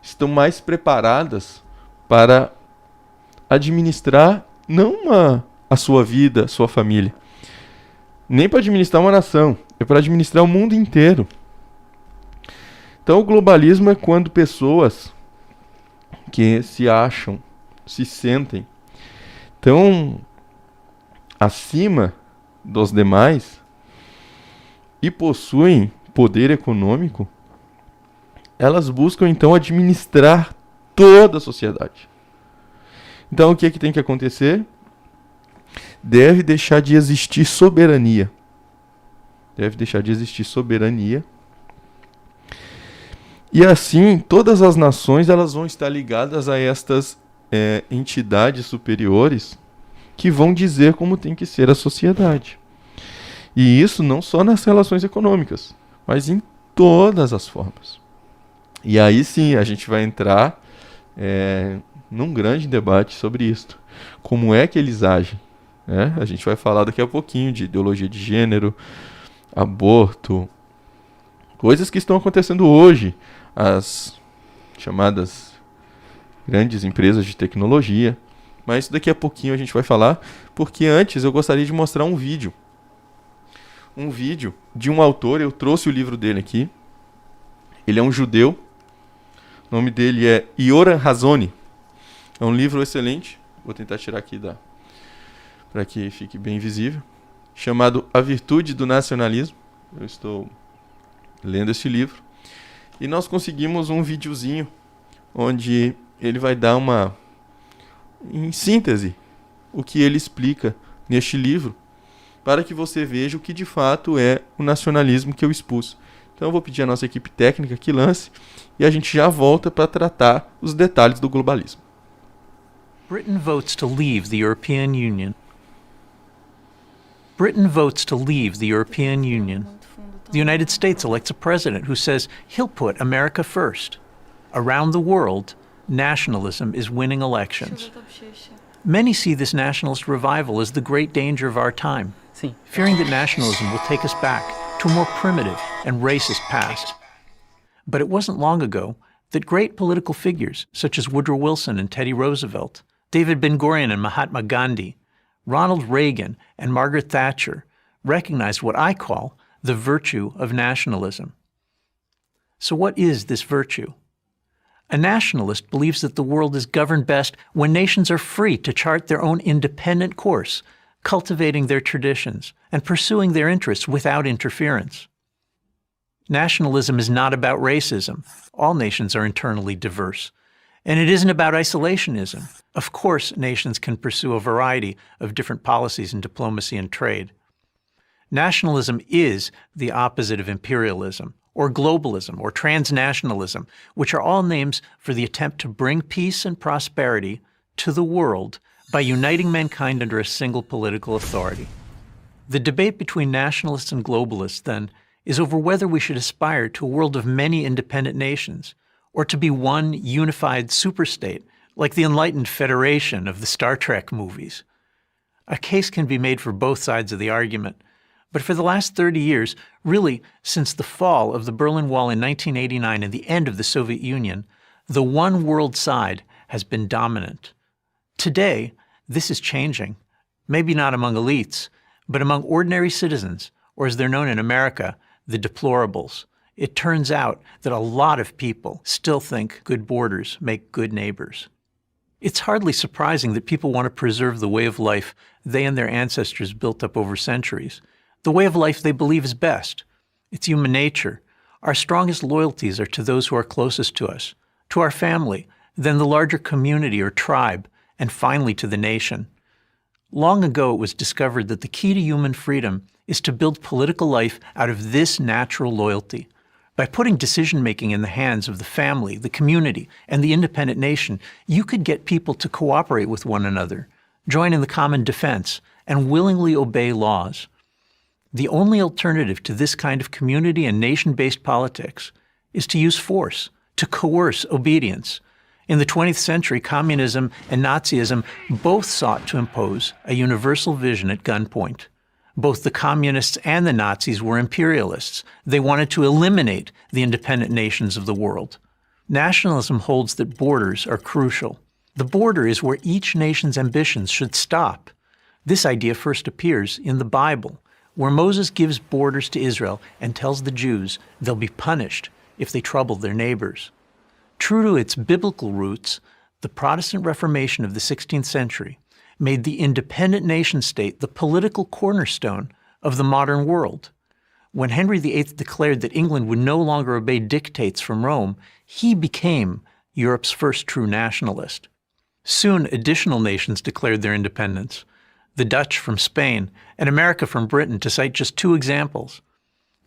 Speaker 6: estão mais preparadas para administrar não a sua vida, a sua família, nem para administrar uma nação, é para administrar o mundo inteiro. Então o globalismo é quando pessoas que se acham, se sentem tão acima dos demais e possuem poder econômico, elas buscam então administrar toda a sociedade. Então o que tem que acontecer? Deve deixar de existir soberania. Deve deixar de existir soberania. E assim, todas as nações elas vão estar ligadas a estas entidades superiores que vão dizer como tem que ser a sociedade. E isso não só nas relações econômicas, mas em todas as formas. E aí sim, a gente vai entrar num grande debate sobre isso. Como é que eles agem? Né? A gente vai falar daqui a pouquinho de ideologia de gênero, aborto, coisas que estão acontecendo hoje. As chamadas grandes empresas de tecnologia. Mas isso daqui a pouquinho a gente vai falar, porque antes eu gostaria de mostrar um vídeo. Um vídeo de um autor, eu trouxe o livro dele aqui. Ele é um judeu. O nome dele é Yoram Hazony. É um livro excelente. Vou tentar tirar aqui para que fique bem visível. Chamado A Virtude do Nacionalismo. Eu estou lendo esse livro. E nós conseguimos um videozinho onde ele vai dar em síntese, o que ele explica neste livro, para que você veja o que de fato é o nacionalismo que eu expus. Então eu vou pedir à nossa equipe técnica que lance e a gente já volta para tratar os detalhes do globalismo.
Speaker 1: Britain votes to leave the European Union. Britain votes to leave the European Union. The United States elects a president who says he'll put America first. Around the world, nationalism is winning elections. Many see this nationalist revival as the great danger of our time,
Speaker 5: Sim.
Speaker 1: fearing that nationalism will take us back to a more primitive and racist past. But it wasn't long ago that great political figures such as Woodrow Wilson and Teddy Roosevelt, David Ben-Gurion and Mahatma Gandhi, Ronald Reagan and Margaret Thatcher recognized what I call the virtue of nationalism. So what is this virtue? A nationalist believes that the world is governed best when nations are free to chart their own independent course, cultivating their traditions and pursuing their interests without interference.
Speaker 7: Nationalism is not about racism. All nations are internally diverse. And it isn't about isolationism. Of course, nations can pursue a variety of different policies in diplomacy and trade. Nationalism is the opposite of imperialism, or globalism, or transnationalism, which are all names for the attempt to bring peace and prosperity to the world by uniting mankind under a single political authority. The debate between nationalists and globalists, then, is over whether we should aspire to a world of many independent nations, or to be one unified superstate, like the Enlightened Federation of the Star Trek movies. A case can be made for both sides of the argument, but for the last 30 years, really since the fall of the Berlin Wall in 1989 and the end of the Soviet Union, the one world side has been dominant. Today, this is changing, maybe not among elites, but among ordinary citizens, or as they're known in America, the deplorables. It turns out that a lot of people still think good borders make good neighbors. It's hardly surprising that people want to preserve the way of life they and their ancestors built up over centuries, the way of life they believe is best. It's human nature. Our strongest loyalties are to those who are closest to us, to our family, then the larger community or tribe, and finally to the nation. Long ago it was discovered that the key to human freedom is to build political life out of this natural loyalty. By putting decision-making in the hands of the family, the community, and the independent nation, you could get people to cooperate with one another, join in the common defense, and willingly obey laws. The only alternative to this kind of community and nation-based politics is to use force, to coerce obedience. In the 20th century, communism and Nazism both sought to impose a universal vision at gunpoint. Both the communists and the Nazis were imperialists. They wanted to eliminate the independent nations of the world. Nationalism holds that borders are crucial. The border is where each nation's ambitions should stop. This idea first appears in the Bible, where Moses gives borders to Israel and tells the Jews they'll be punished if they trouble their neighbors. True to its biblical roots, the Protestant Reformation of the 16th century made the independent nation-state the political cornerstone of the modern world. When Henry VIII declared that England would no longer obey dictates from Rome, he became Europe's first true nationalist. Soon, additional nations declared their independence, the Dutch from Spain and America from Britain, to cite just two examples.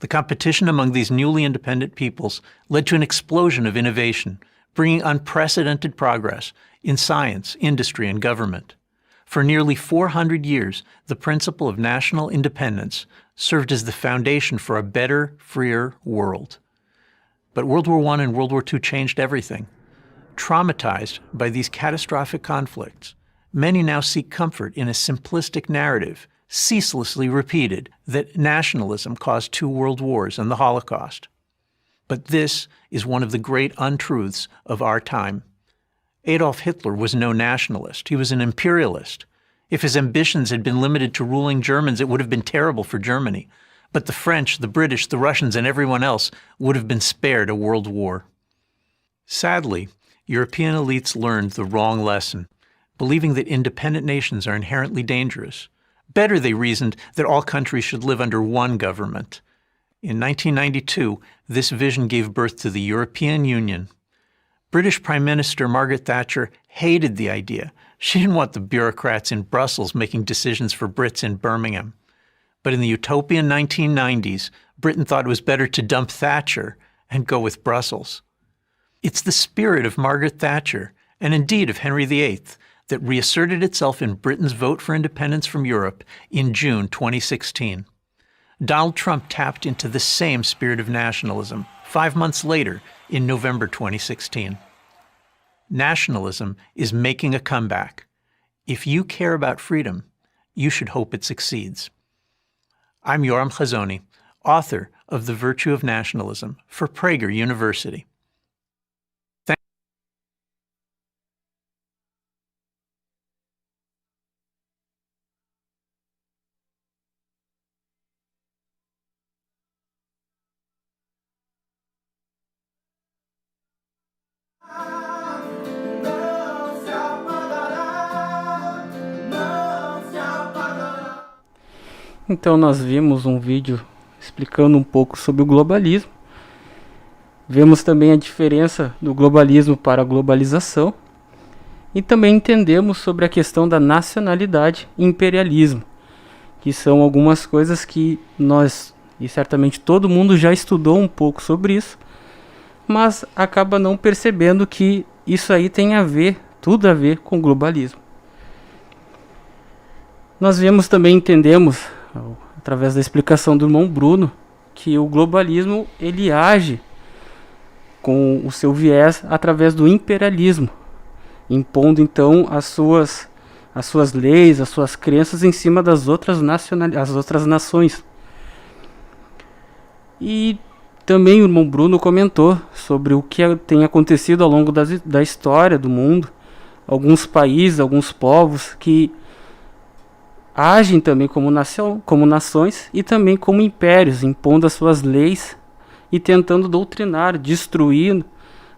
Speaker 7: The competition among these newly independent peoples led to an explosion of innovation, bringing unprecedented progress in science, industry, and government. For nearly 400 years, the principle of national independence served as the foundation for a better, freer world. But World War I and World War II changed everything. Traumatized by these catastrophic conflicts, many now seek comfort in a simplistic narrative, ceaselessly repeated, that nationalism caused 2 world wars and the Holocaust. But this is one of the great untruths of our time. Adolf Hitler was no nationalist. He was an imperialist. If his ambitions had been limited to ruling Germans, it would have been terrible for Germany. But the French, the British, the Russians, and everyone else would have been spared a world war. Sadly, European elites learned the wrong lesson, believing that independent nations are inherently dangerous. Better, they reasoned, that all countries should live under one government. In 1992, this vision gave birth to the European Union. British Prime Minister Margaret Thatcher hated the idea. She didn't want the bureaucrats in Brussels making decisions for Brits in Birmingham. But in the utopian 1990s, Britain thought it was better to dump Thatcher and go with Brussels. It's the spirit of Margaret Thatcher, and indeed of Henry VIII, that reasserted itself in Britain's vote for independence from Europe in June 2016. Donald Trump tapped into the same spirit of nationalism 5 months later in November 2016. Nationalism is making a comeback. If you care about freedom, you should hope it succeeds. I'm Yoram Chazoni, author of The Virtue of Nationalism for Prager University.
Speaker 5: Então nós vimos um vídeo explicando um pouco sobre o globalismo, Vemos também a diferença do globalismo para a globalização e também entendemos sobre a questão da nacionalidade e imperialismo, que são algumas coisas que nós, e certamente todo mundo já estudou um pouco sobre isso, mas acaba não percebendo que isso aí tem a ver, tudo a ver com o globalismo. Nós vemos também, entendemos, através da explicação do irmão Bruno, que o globalismo ele age com o seu viés através do imperialismo, impondo então as suas leis, as suas crenças em cima das outras nações. E também o irmão Bruno comentou sobre o que tem acontecido ao longo da história do mundo, alguns países, alguns povos que agem também como nações e também como impérios, impondo as suas leis e tentando doutrinar, destruir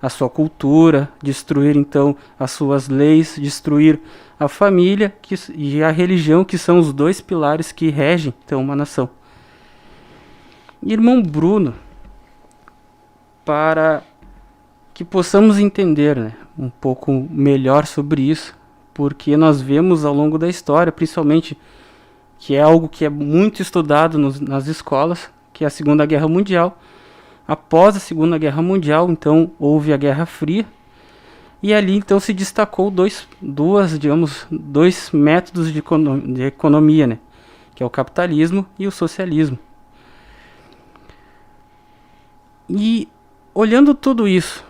Speaker 5: a sua cultura, destruir então as suas leis, destruir a família e a religião, que são os dois pilares que regem então uma nação. Irmão Bruno, para que possamos entender, né, um pouco melhor sobre isso, porque nós vemos ao longo da história, principalmente, que é algo que é muito estudado nas escolas, que é a Segunda Guerra Mundial. Após a Segunda Guerra Mundial, então, houve a Guerra Fria, e ali então se destacou dois métodos de economia, né, que é o capitalismo e o socialismo. E olhando tudo isso,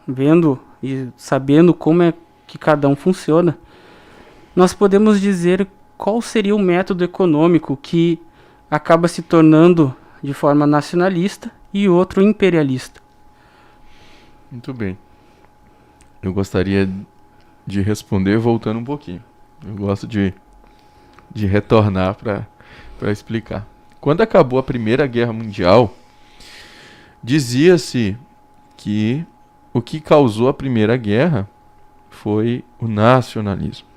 Speaker 5: vendo e sabendo como é que cada um funciona, nós podemos dizer qual seria o método econômico que acaba se tornando de forma nacionalista e outro imperialista.
Speaker 6: Muito bem. Eu gostaria de responder voltando um pouquinho. Eu gosto de retornar para explicar. Quando acabou a Primeira Guerra Mundial, dizia-se que o que causou a Primeira Guerra foi o nacionalismo,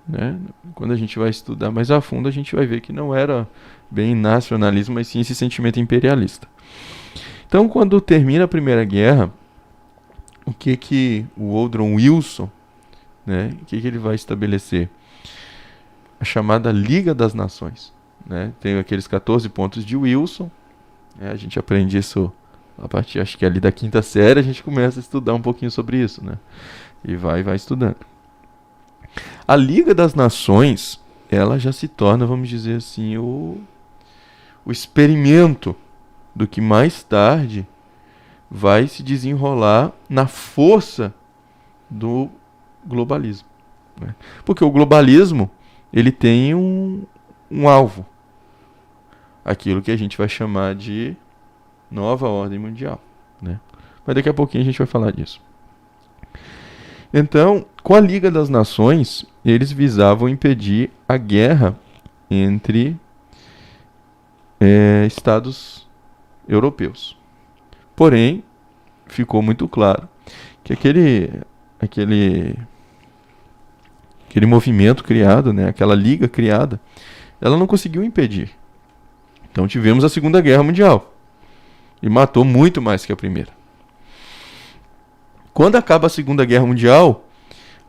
Speaker 6: né? Quando a gente vai estudar mais a fundo, a gente vai ver que não era bem nacionalismo, mas sim esse sentimento imperialista. Então, quando termina a Primeira Guerra, o que o Woodrow Wilson, né, o que ele vai estabelecer? A chamada Liga das Nações, né? Tem aqueles 14 pontos de Wilson, né? A gente aprende isso a partir, acho que ali da 5ª série, a gente começa a estudar um pouquinho sobre isso, né? E vai estudando. A Liga das Nações, ela já se torna, vamos dizer assim, o experimento do que mais tarde vai se desenrolar na força do globalismo, né? Porque o globalismo, ele tem um alvo, aquilo que a gente vai chamar de nova ordem mundial, né? Mas daqui a pouquinho a gente vai falar disso. Então, com a Liga das Nações, eles visavam impedir a guerra entre estados europeus. Porém, ficou muito claro que aquele movimento criado, né, aquela liga criada, ela não conseguiu impedir. Então tivemos a Segunda Guerra Mundial. E matou muito mais que a Primeira. Quando acaba a Segunda Guerra Mundial,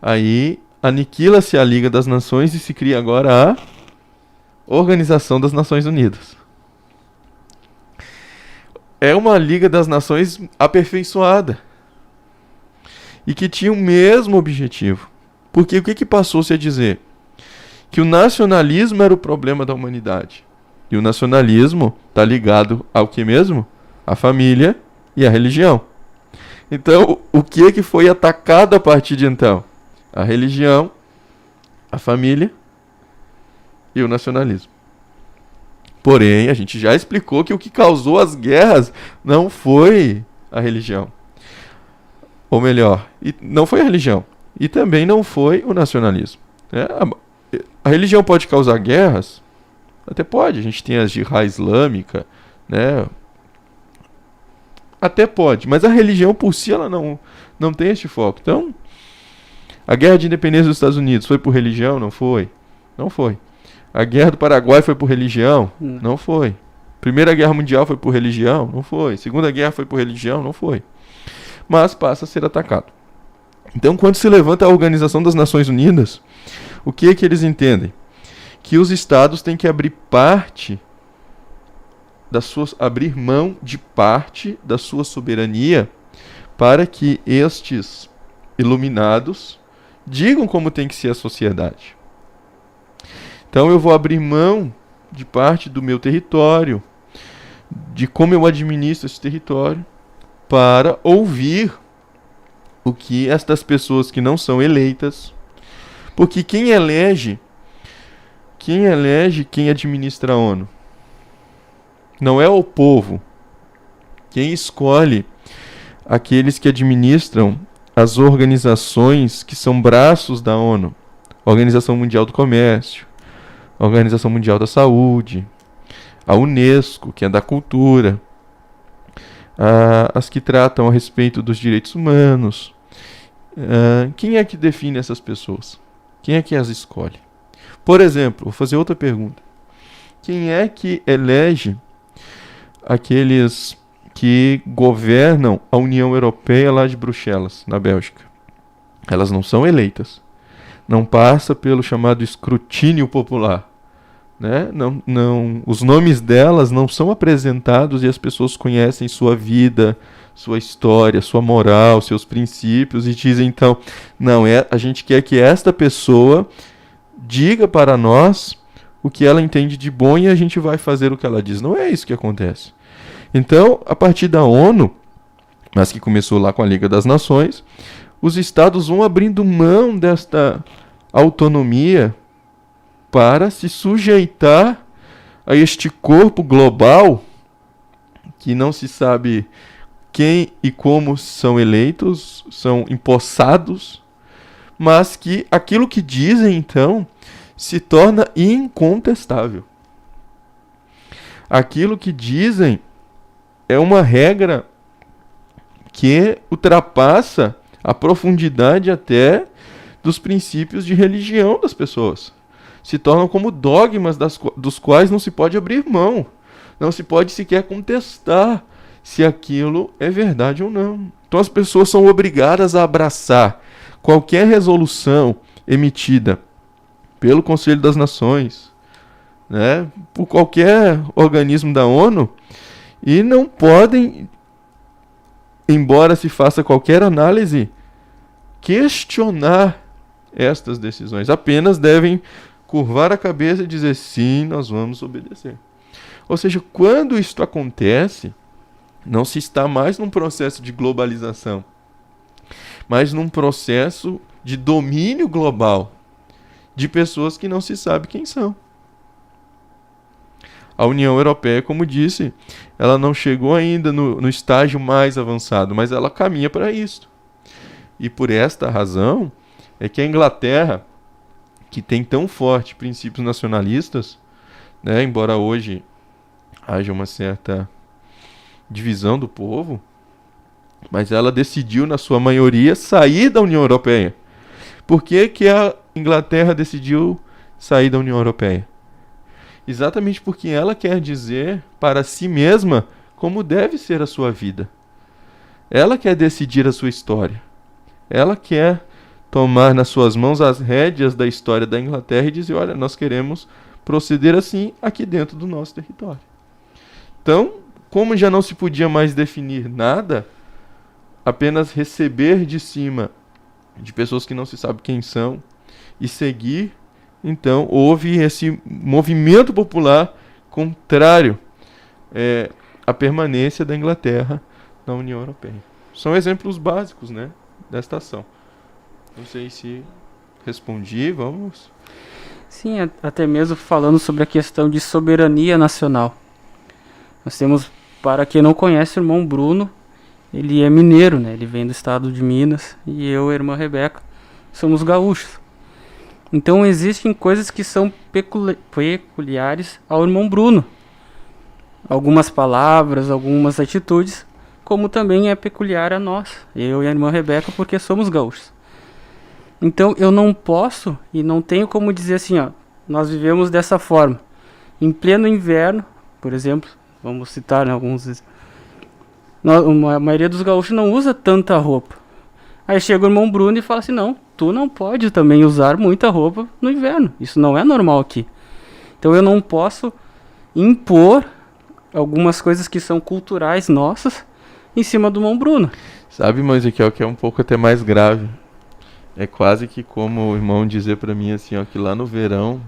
Speaker 6: aí aniquila-se a Liga das Nações e se cria agora a Organização das Nações Unidas. É uma Liga das Nações aperfeiçoada e que tinha o mesmo objetivo. Porque o que passou-se a dizer? Que o nacionalismo era o problema da humanidade. E o nacionalismo está ligado ao que mesmo? A família e a religião. Então, o que foi atacado a partir de então? A religião, a família e o nacionalismo. Porém, a gente já explicou que o que causou as guerras não foi a religião. Ou melhor, não foi a religião. E também não foi o nacionalismo. A religião pode causar guerras? Até pode. A gente tem a Jihad Islâmica, né? Até pode, mas a religião por si ela não tem este foco. Então, a guerra de independência dos Estados Unidos foi por religião? Não foi. Não foi. A guerra do Paraguai foi por religião? Não foi. Primeira Guerra Mundial foi por religião? Não foi. Segunda Guerra foi por religião? Não foi. Mas passa a ser atacado. Então, quando se levanta a Organização das Nações Unidas, o que é que eles entendem? Que os estados têm que abrir mão de parte da sua soberania para que estes iluminados digam como tem que ser a sociedade. Então eu vou abrir mão de parte do meu território, de como eu administro esse território, para ouvir o que estas pessoas que não são eleitas, porque quem elege quem administra a ONU? Não é o povo. Quem escolhe aqueles que administram as organizações que são braços da ONU? Organização Mundial do Comércio, a Organização Mundial da Saúde, a Unesco, que é da cultura, as que tratam a respeito dos direitos humanos. Quem é que define essas pessoas? Quem é que as escolhe? Por exemplo, vou fazer outra pergunta. Quem é que elege aqueles que governam a União Europeia lá de Bruxelas, na Bélgica? Elas não são eleitas. Não passa pelo chamado escrutínio popular, né? Os nomes delas não são apresentados e as pessoas conhecem sua vida, sua história, sua moral, seus princípios e dizem então, a gente quer que esta pessoa diga para nós o que ela entende de bom e a gente vai fazer o que ela diz. Não é isso que acontece. Então, a partir da ONU, mas que começou lá com a Liga das Nações, os estados vão abrindo mão desta autonomia para se sujeitar a este corpo global que não se sabe quem e como são eleitos, são empossados, mas que aquilo que dizem, então, se torna incontestável. Aquilo que dizem é uma regra que ultrapassa a profundidade até dos princípios de religião das pessoas. Se tornam como dogmas dos quais não se pode abrir mão. Não se pode sequer contestar se aquilo é verdade ou não. Então as pessoas são obrigadas a abraçar qualquer resolução emitida pelo Conselho das Nações, né, por qualquer organismo da ONU, e não podem, embora se faça qualquer análise, questionar estas decisões. Apenas devem curvar a cabeça e dizer sim, nós vamos obedecer. Ou seja, quando isto acontece, não se está mais num processo de globalização, mas num processo de domínio global de pessoas que não se sabe quem são. A União Europeia, como disse, ela não chegou ainda no estágio mais avançado, mas ela caminha para isso. E por esta razão é que a Inglaterra, que tem tão forte princípios nacionalistas, né, embora hoje haja uma certa divisão do povo, mas ela decidiu, na sua maioria, sair da União Europeia. Por que que a Inglaterra decidiu sair da União Europeia? Exatamente porque ela quer dizer para si mesma como deve ser a sua vida. Ela quer decidir a sua história. Ela quer tomar nas suas mãos as rédeas da história da Inglaterra e dizer, olha, nós queremos proceder assim aqui dentro do nosso território. Então, como já não se podia mais definir nada, apenas receber de cima de pessoas que não se sabe quem são e seguir, então houve esse movimento popular contrário à permanência da Inglaterra na União Europeia. São exemplos básicos, né, desta ação. Não sei se respondi, vamos...
Speaker 5: Sim, até mesmo falando sobre a questão de soberania nacional. Nós temos, para quem não conhece, o irmão Bruno, ele é mineiro, né? Ele vem do estado de Minas, e eu e a irmã Rebeca somos gaúchos. Então existem coisas que são peculiares ao irmão Bruno. Algumas palavras, algumas atitudes, como também é peculiar a nós, eu e a irmã Rebeca, porque somos gaúchos. Então eu não posso e não tenho como dizer assim, ó, nós vivemos dessa forma. Em pleno inverno, por exemplo, Vamos citar, né, alguns. A maioria dos gaúchos não usa tanta roupa. Aí chega o irmão Bruno e fala assim, não, tu não pode também usar muita roupa no inverno. Isso não é normal aqui. Então eu não posso impor algumas coisas que são culturais nossas em cima do irmão Bruno.
Speaker 6: Sabe, irmão Ezequiel, que é um pouco até mais grave. É quase que como o irmão dizer pra mim assim, ó, que lá no verão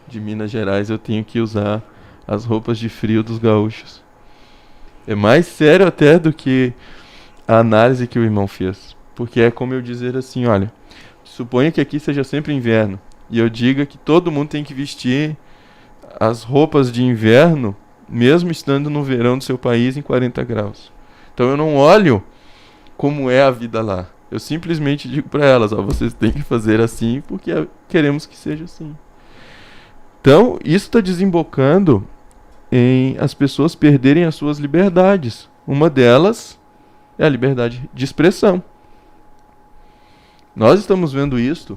Speaker 6: de Minas Gerais eu tenho que usar as roupas de frio dos gaúchos. É mais sério até do que a análise que o irmão fez. Porque é como eu dizer assim, olha, suponha que aqui seja sempre inverno e eu diga que todo mundo tem que vestir as roupas de inverno mesmo estando no verão do seu país em 40 graus. Então eu não olho como é a vida lá. Eu simplesmente digo para elas, ó, vocês têm que fazer assim porque queremos que seja assim. Então, isso está desembocando em as pessoas perderem as suas liberdades. Uma delas é a liberdade de expressão. Nós estamos vendo isso.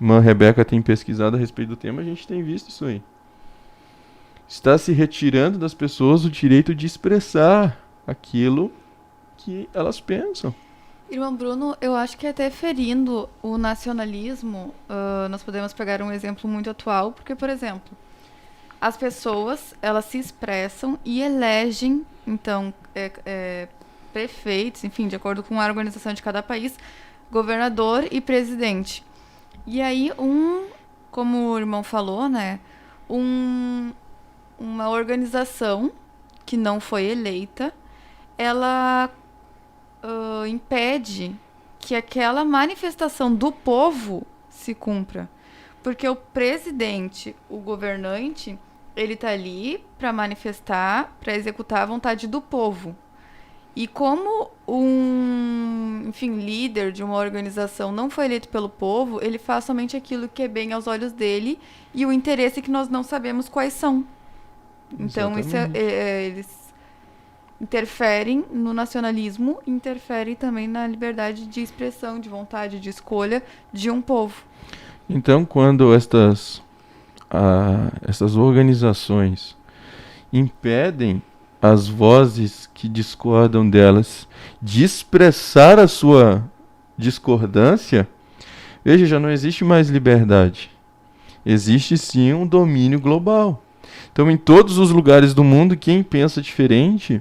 Speaker 6: A Rebeca tem pesquisado a respeito do tema, a gente tem visto isso aí. Está se retirando das pessoas o direito de expressar aquilo que elas pensam.
Speaker 4: Irmão Bruno, eu acho que até ferindo o nacionalismo, nós podemos pegar um exemplo muito atual, porque, por exemplo, as pessoas, elas se expressam e elegem, então, prefeitos, enfim, de acordo com a organização de cada país, governador e presidente. E aí, como o irmão falou, né, uma organização que não foi eleita, ela impede que aquela manifestação do povo se cumpra. Porque o presidente, o governante, ele tá ali para manifestar, para executar a vontade do povo. E como líder de uma organização não foi eleito pelo povo, ele faz somente aquilo que é bem aos olhos dele e o interesse que nós não sabemos quais são. Então, eles interferem no nacionalismo, interferem também na liberdade de expressão, de vontade, de escolha de um povo.
Speaker 6: Então, quando estas organizações impedem as vozes que discordam delas de expressar a sua discordância, veja, já não existe mais liberdade. Existe sim um domínio global. Então, em todos os lugares do mundo, quem pensa diferente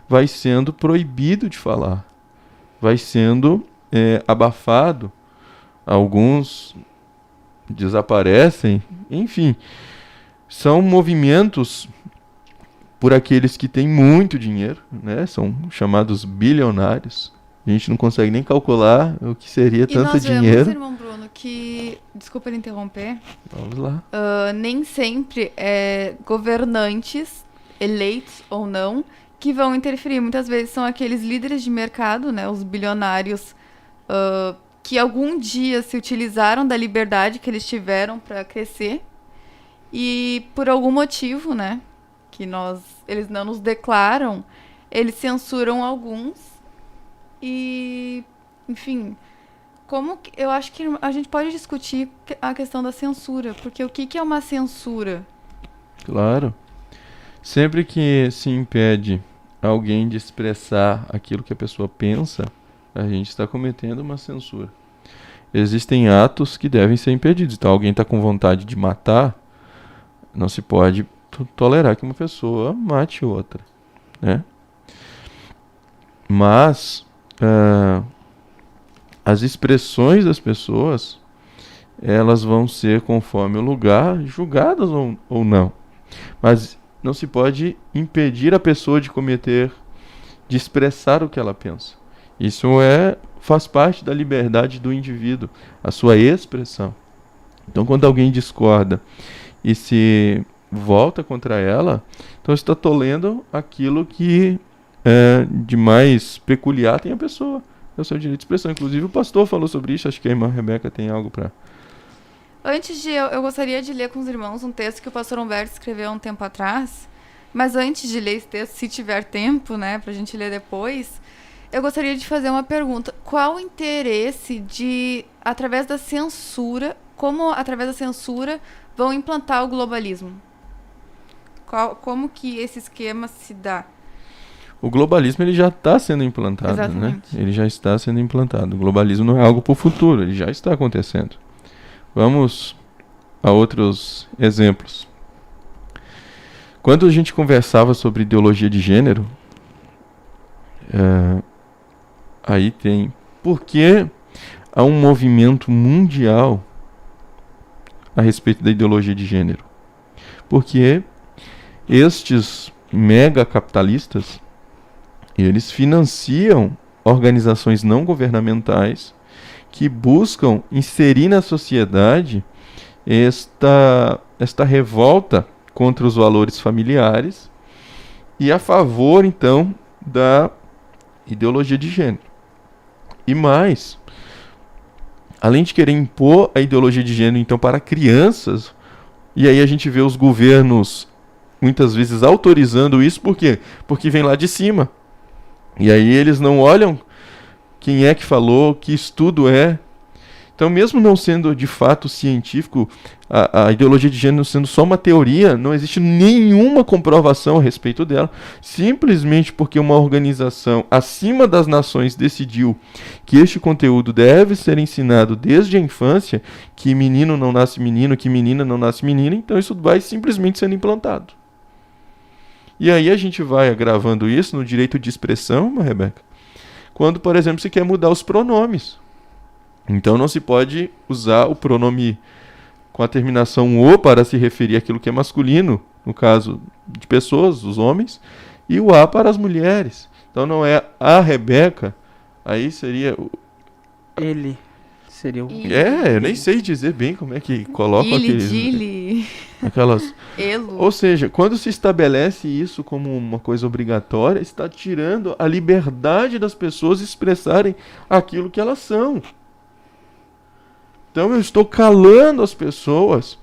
Speaker 6: vai sendo proibido de falar, vai sendo abafado, alguns desaparecem, enfim, são movimentos por aqueles que têm muito dinheiro, né? São chamados bilionários. A gente não consegue nem calcular o que seria tanto dinheiro.
Speaker 4: E nós vemos, irmão Bruno, que, desculpa ele interromper,
Speaker 6: vamos lá,
Speaker 4: nem sempre governantes, eleitos ou não, que vão interferir. Muitas vezes são aqueles líderes de mercado, né, os bilionários, que algum dia se utilizaram da liberdade que eles tiveram para crescer e por algum motivo, né, que eles não nos declaram, eles censuram alguns e, enfim, eu acho que a gente pode discutir a questão da censura, porque o que é uma censura?
Speaker 6: Claro. Sempre que se impede alguém de expressar aquilo que a pessoa pensa, a gente está cometendo uma censura. Existem atos que devem ser impedidos. Então, alguém está com vontade de matar, não se pode tolerar que uma pessoa mate outra, né? Mas as expressões das pessoas, elas vão ser, conforme o lugar, julgadas ou não. Mas não se pode impedir a pessoa de expressar o que ela pensa. Isso faz parte da liberdade do indivíduo, a sua expressão. Então, quando alguém discorda e se volta contra ela, então está tolendo aquilo que de mais peculiar tem a pessoa. É o seu direito de expressão. Inclusive, o pastor falou sobre isso. Acho que a irmã Rebeca tem algo para...
Speaker 4: Antes eu gostaria de ler com os irmãos um texto que o pastor Humberto escreveu há um tempo atrás. Mas antes de ler esse texto, se tiver tempo, né, pra gente ler depois, eu gostaria de fazer uma pergunta. Qual o interesse através da censura, como através da censura vão implantar o globalismo? Como que esse esquema se dá?
Speaker 6: O globalismo ele já está sendo implantado, né?
Speaker 4: Exatamente.
Speaker 6: Ele já está sendo implantado. O globalismo não é algo para o futuro, ele já está acontecendo. Vamos a outros exemplos. Quando a gente conversava sobre ideologia de gênero, aí tem... Por que há um movimento mundial a respeito da ideologia de gênero? Porque estes mega capitalistas, eles financiam organizações não governamentais que buscam inserir na sociedade esta revolta contra os valores familiares e a favor, então, da ideologia de gênero. E mais, além de querer impor a ideologia de gênero, então, para crianças, e aí a gente vê os governos muitas vezes autorizando isso, por quê? Porque vem lá de cima. E aí eles não olham quem é que falou, que estudo é. Então, mesmo não sendo de fato científico, a ideologia de gênero sendo só uma teoria, não existe nenhuma comprovação a respeito dela, simplesmente porque uma organização acima das nações decidiu que este conteúdo deve ser ensinado desde a infância, que menino não nasce menino, que menina não nasce menina, então isso vai simplesmente sendo implantado. E aí a gente vai agravando isso no direito de expressão, Rebeca, quando, por exemplo, se quer mudar os pronomes. Então não se pode usar o pronome com a terminação o para se referir àquilo que é masculino, no caso de pessoas, os homens, e o a para as mulheres. Então não é a Rebeca, aí seria...
Speaker 5: Ele seria o...
Speaker 6: eu nem sei dizer bem como é que coloca aquelas...
Speaker 4: Elo.
Speaker 6: Ou seja, quando se estabelece isso como uma coisa obrigatória, está tirando a liberdade das pessoas expressarem aquilo que elas são. Então eu estou calando as pessoas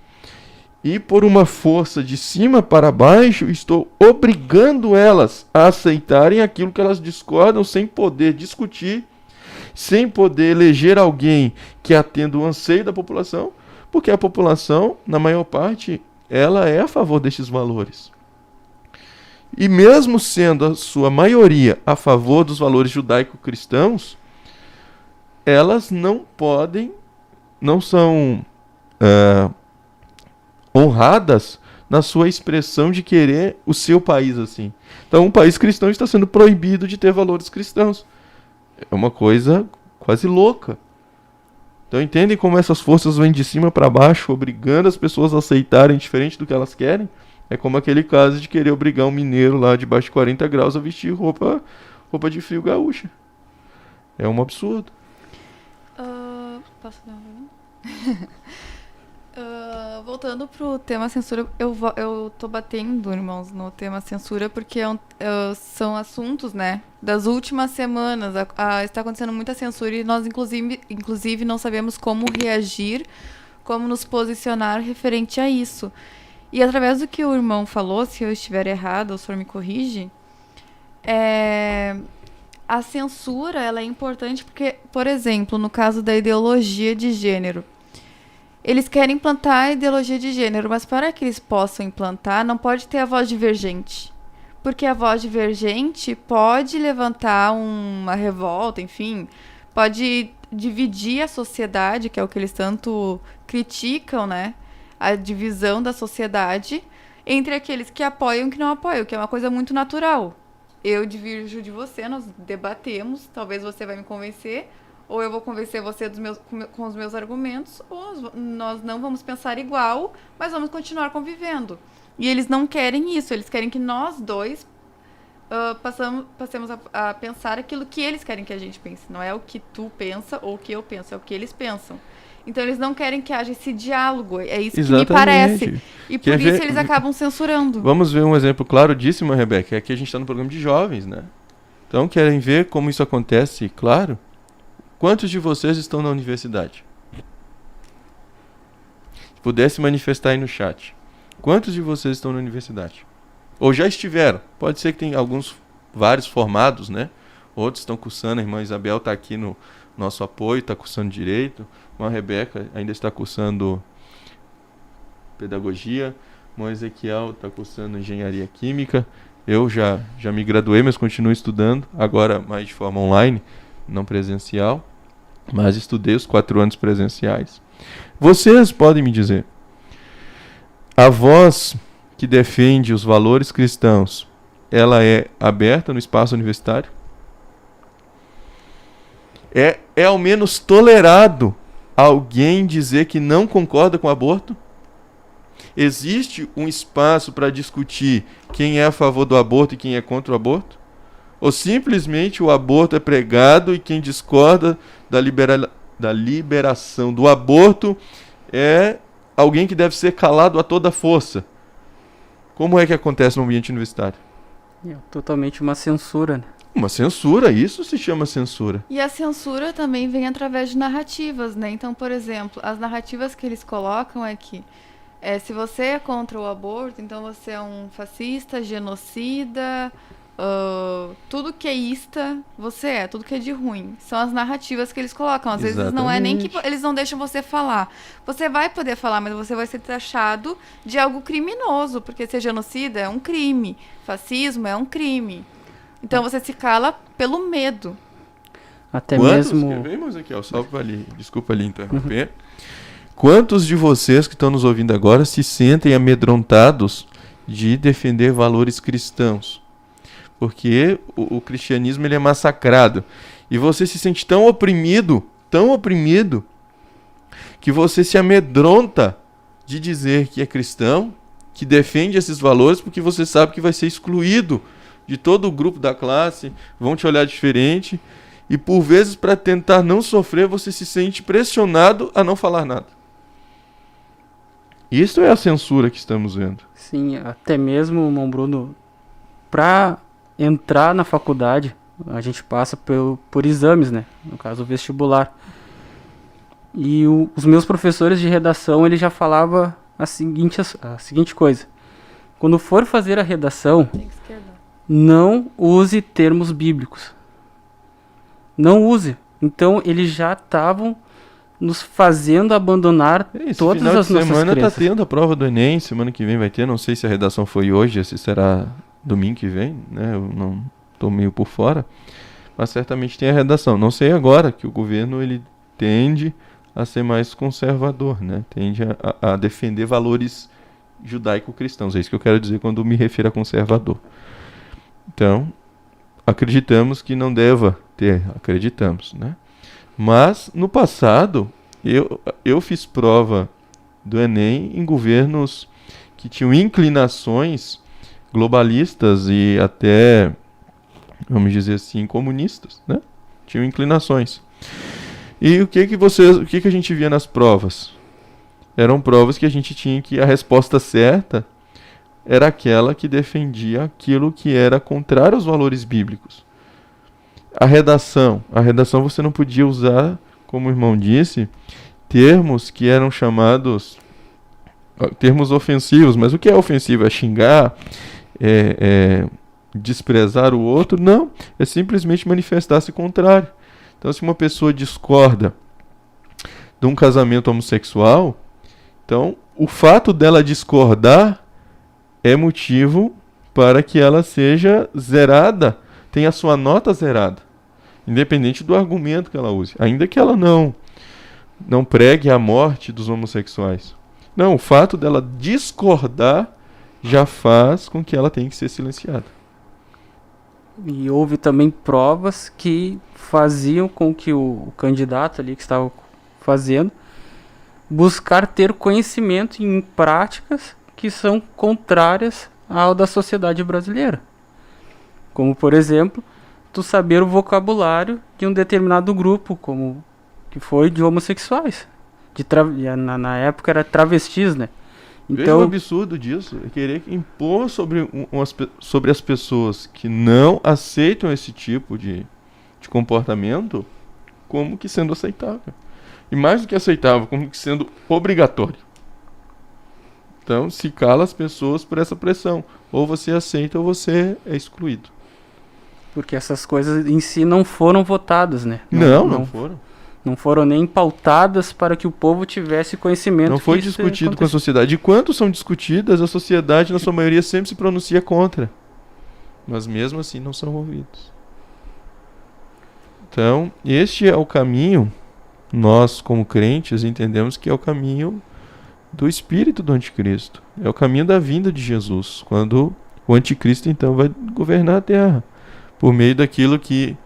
Speaker 6: e por uma força de cima para baixo estou obrigando elas a aceitarem aquilo que elas discordam sem poder discutir, sem poder eleger alguém que atenda o anseio da população, porque a população, na maior parte, ela é a favor destes valores. E mesmo sendo a sua maioria a favor dos valores judaico-cristãos, elas não são honradas na sua expressão de querer o seu país assim. Então, um país cristão está sendo proibido de ter valores cristãos. É uma coisa quase louca. Então, entendem como essas forças vêm de cima para baixo, obrigando as pessoas a aceitarem diferente do que elas querem? É como aquele caso de querer obrigar um mineiro lá debaixo de 40 graus a vestir roupa de frio gaúcha. É um absurdo.
Speaker 4: Posso dar uma voltando pro tema censura, eu tô batendo, irmãos, no tema censura, porque são assuntos, né, das últimas semanas. Está acontecendo muita censura e nós, inclusive, não sabemos como reagir, como nos posicionar referente a isso. E através do que o irmão falou, se eu estiver errado, ou o senhor me corrige, a censura, ela é importante porque, por exemplo, no caso da ideologia de gênero, eles querem implantar a ideologia de gênero, mas para que eles possam implantar, não pode ter a voz divergente. Porque a voz divergente pode levantar uma revolta, enfim, pode dividir a sociedade, que é o que eles tanto criticam, né? A divisão da sociedade entre aqueles que apoiam e que não apoiam, que é uma coisa muito natural. Eu divirjo de você, nós debatemos, talvez você vai me convencer, ou eu vou convencer você com os meus argumentos, ou nós não vamos pensar igual, mas vamos continuar convivendo. E eles não querem isso, eles querem que nós dois passemos a pensar aquilo que eles querem que a gente pense. Não é o que tu pensa ou o que eu penso, é o que eles pensam. Então eles não querem que haja esse diálogo, é isso que me parece. E por isso eles acabam censurando.
Speaker 6: Vamos ver um exemplo claro disso, Rebeca, é que a gente está no programa de jovens, né? Então querem ver como isso acontece, claro? Quantos de vocês estão na universidade? Se pudesse manifestar aí no chat. Quantos de vocês estão na universidade? Ou já estiveram? Pode ser que tem vários formados, né? Outros estão cursando, a irmã Isabel está aqui no nosso apoio, está cursando Direito. A Rebeca ainda está cursando Pedagogia. O Ezequiel está cursando engenharia química. Eu já me graduei, mas continuo estudando, agora mais de forma online, não presencial, mas estudei os 4 anos presenciais. Vocês podem me dizer, a voz que defende os valores cristãos, ela é aberta no espaço universitário? É ao menos tolerado alguém dizer que não concorda com o aborto? Existe um espaço para discutir quem é a favor do aborto e quem é contra o aborto? Ou simplesmente o aborto é pregado e quem discorda da liberação do aborto é alguém que deve ser calado a toda força? Como é que acontece no ambiente universitário?
Speaker 5: É totalmente uma censura, né?
Speaker 6: Uma censura, isso se chama censura.
Speaker 4: E a censura também vem através de narrativas, né? Então, por exemplo, as narrativas que eles colocam é que se você é contra o aborto, então você é um fascista, genocida, tudo que é ista, você é, tudo que é de ruim. São as narrativas que eles colocam. Às vezes não é nem que eles não deixam você falar. Você vai poder falar, mas você vai ser taxado de algo criminoso, porque ser genocida é um crime, fascismo é um crime. Então você se cala pelo medo.
Speaker 5: Até
Speaker 6: Quantos,
Speaker 5: mesmo...
Speaker 6: quer ver, Ezequiel? Salve ali, desculpa ali interromper. Quantos de vocês que estão nos ouvindo agora se sentem amedrontados de defender valores cristãos? Porque o cristianismo ele é massacrado. E você se sente tão oprimido, que você se amedronta de dizer que é cristão, que defende esses valores, porque você sabe que vai ser excluído de todo o grupo da classe, vão te olhar diferente. E por vezes, para tentar não sofrer, você se sente pressionado a não falar nada. Isso é a censura que estamos vendo.
Speaker 5: Sim, até mesmo, irmão Bruno, para entrar na faculdade, a gente passa por exames, né? No caso, o vestibular. E os meus professores de redação, ele já falava a seguinte coisa. Quando for fazer a redação, não use termos bíblicos. Não use. Então, eles já estavam nos fazendo abandonar todas as nossas
Speaker 6: semana
Speaker 5: crenças.
Speaker 6: Tá tendo a prova do Enem, semana que vem vai ter, não sei se a redação foi hoje, se será domingo que vem, né? Eu não estou meio por fora, mas certamente tem a redação. Não sei agora que o governo ele tende a ser mais conservador, né? Tende a defender valores judaico-cristãos. É isso que eu quero dizer quando me refiro a conservador. Então, acreditamos que não deva ter, acreditamos, né? Mas, no passado, eu fiz prova do Enem em governos que tinham inclinações globalistas e até, vamos dizer assim, comunistas, né? Tinham inclinações. E o que a gente via nas provas? Eram provas que a gente tinha que a resposta certa era aquela que defendia aquilo que era contrário aos valores bíblicos. A redação você não podia usar, como o irmão disse, termos que eram chamados termos ofensivos. Mas o que é ofensivo? É xingar? Desprezar o outro? Não, é simplesmente manifestar-se contrário. Então, se uma pessoa discorda de um casamento homossexual, então o fato dela discordar é motivo para que ela seja zerada, tenha a sua nota zerada, independente do argumento que ela use, ainda que ela não pregue a morte dos homossexuais. Não, o fato dela discordar já faz com que ela tenha que ser silenciada.
Speaker 5: E houve também provas que faziam com que o candidato ali que estava fazendo buscar ter conhecimento em práticas que são contrárias ao da sociedade brasileira. Como, por exemplo, tu saber o vocabulário de um determinado grupo, como que foi de homossexuais. Na época era travestis, né?
Speaker 6: Veja
Speaker 5: Então,
Speaker 6: o absurdo disso, é querer impor sobre as pessoas que não aceitam esse tipo de comportamento como que sendo aceitável. E mais do que aceitável, como que sendo obrigatório. Então, se cala as pessoas por essa pressão. Ou você aceita ou você é excluído.
Speaker 5: porque essas coisas em si não foram votadas, né?
Speaker 6: Não foram.
Speaker 5: Não foram nem pautadas para que o povo tivesse conhecimento.
Speaker 6: Não foi
Speaker 5: que isso
Speaker 6: discutido com a
Speaker 5: aconteceu.
Speaker 6: sociedade. E quando são discutidas, a sociedade, na sua maioria, sempre se pronuncia contra. Mas mesmo assim não são ouvidos. Então, este é o caminho. Nós, como crentes, entendemos que é o caminho do espírito do anticristo. É o caminho da vinda de Jesus. Quando o anticristo, então, vai governar a terra. Por meio daquilo que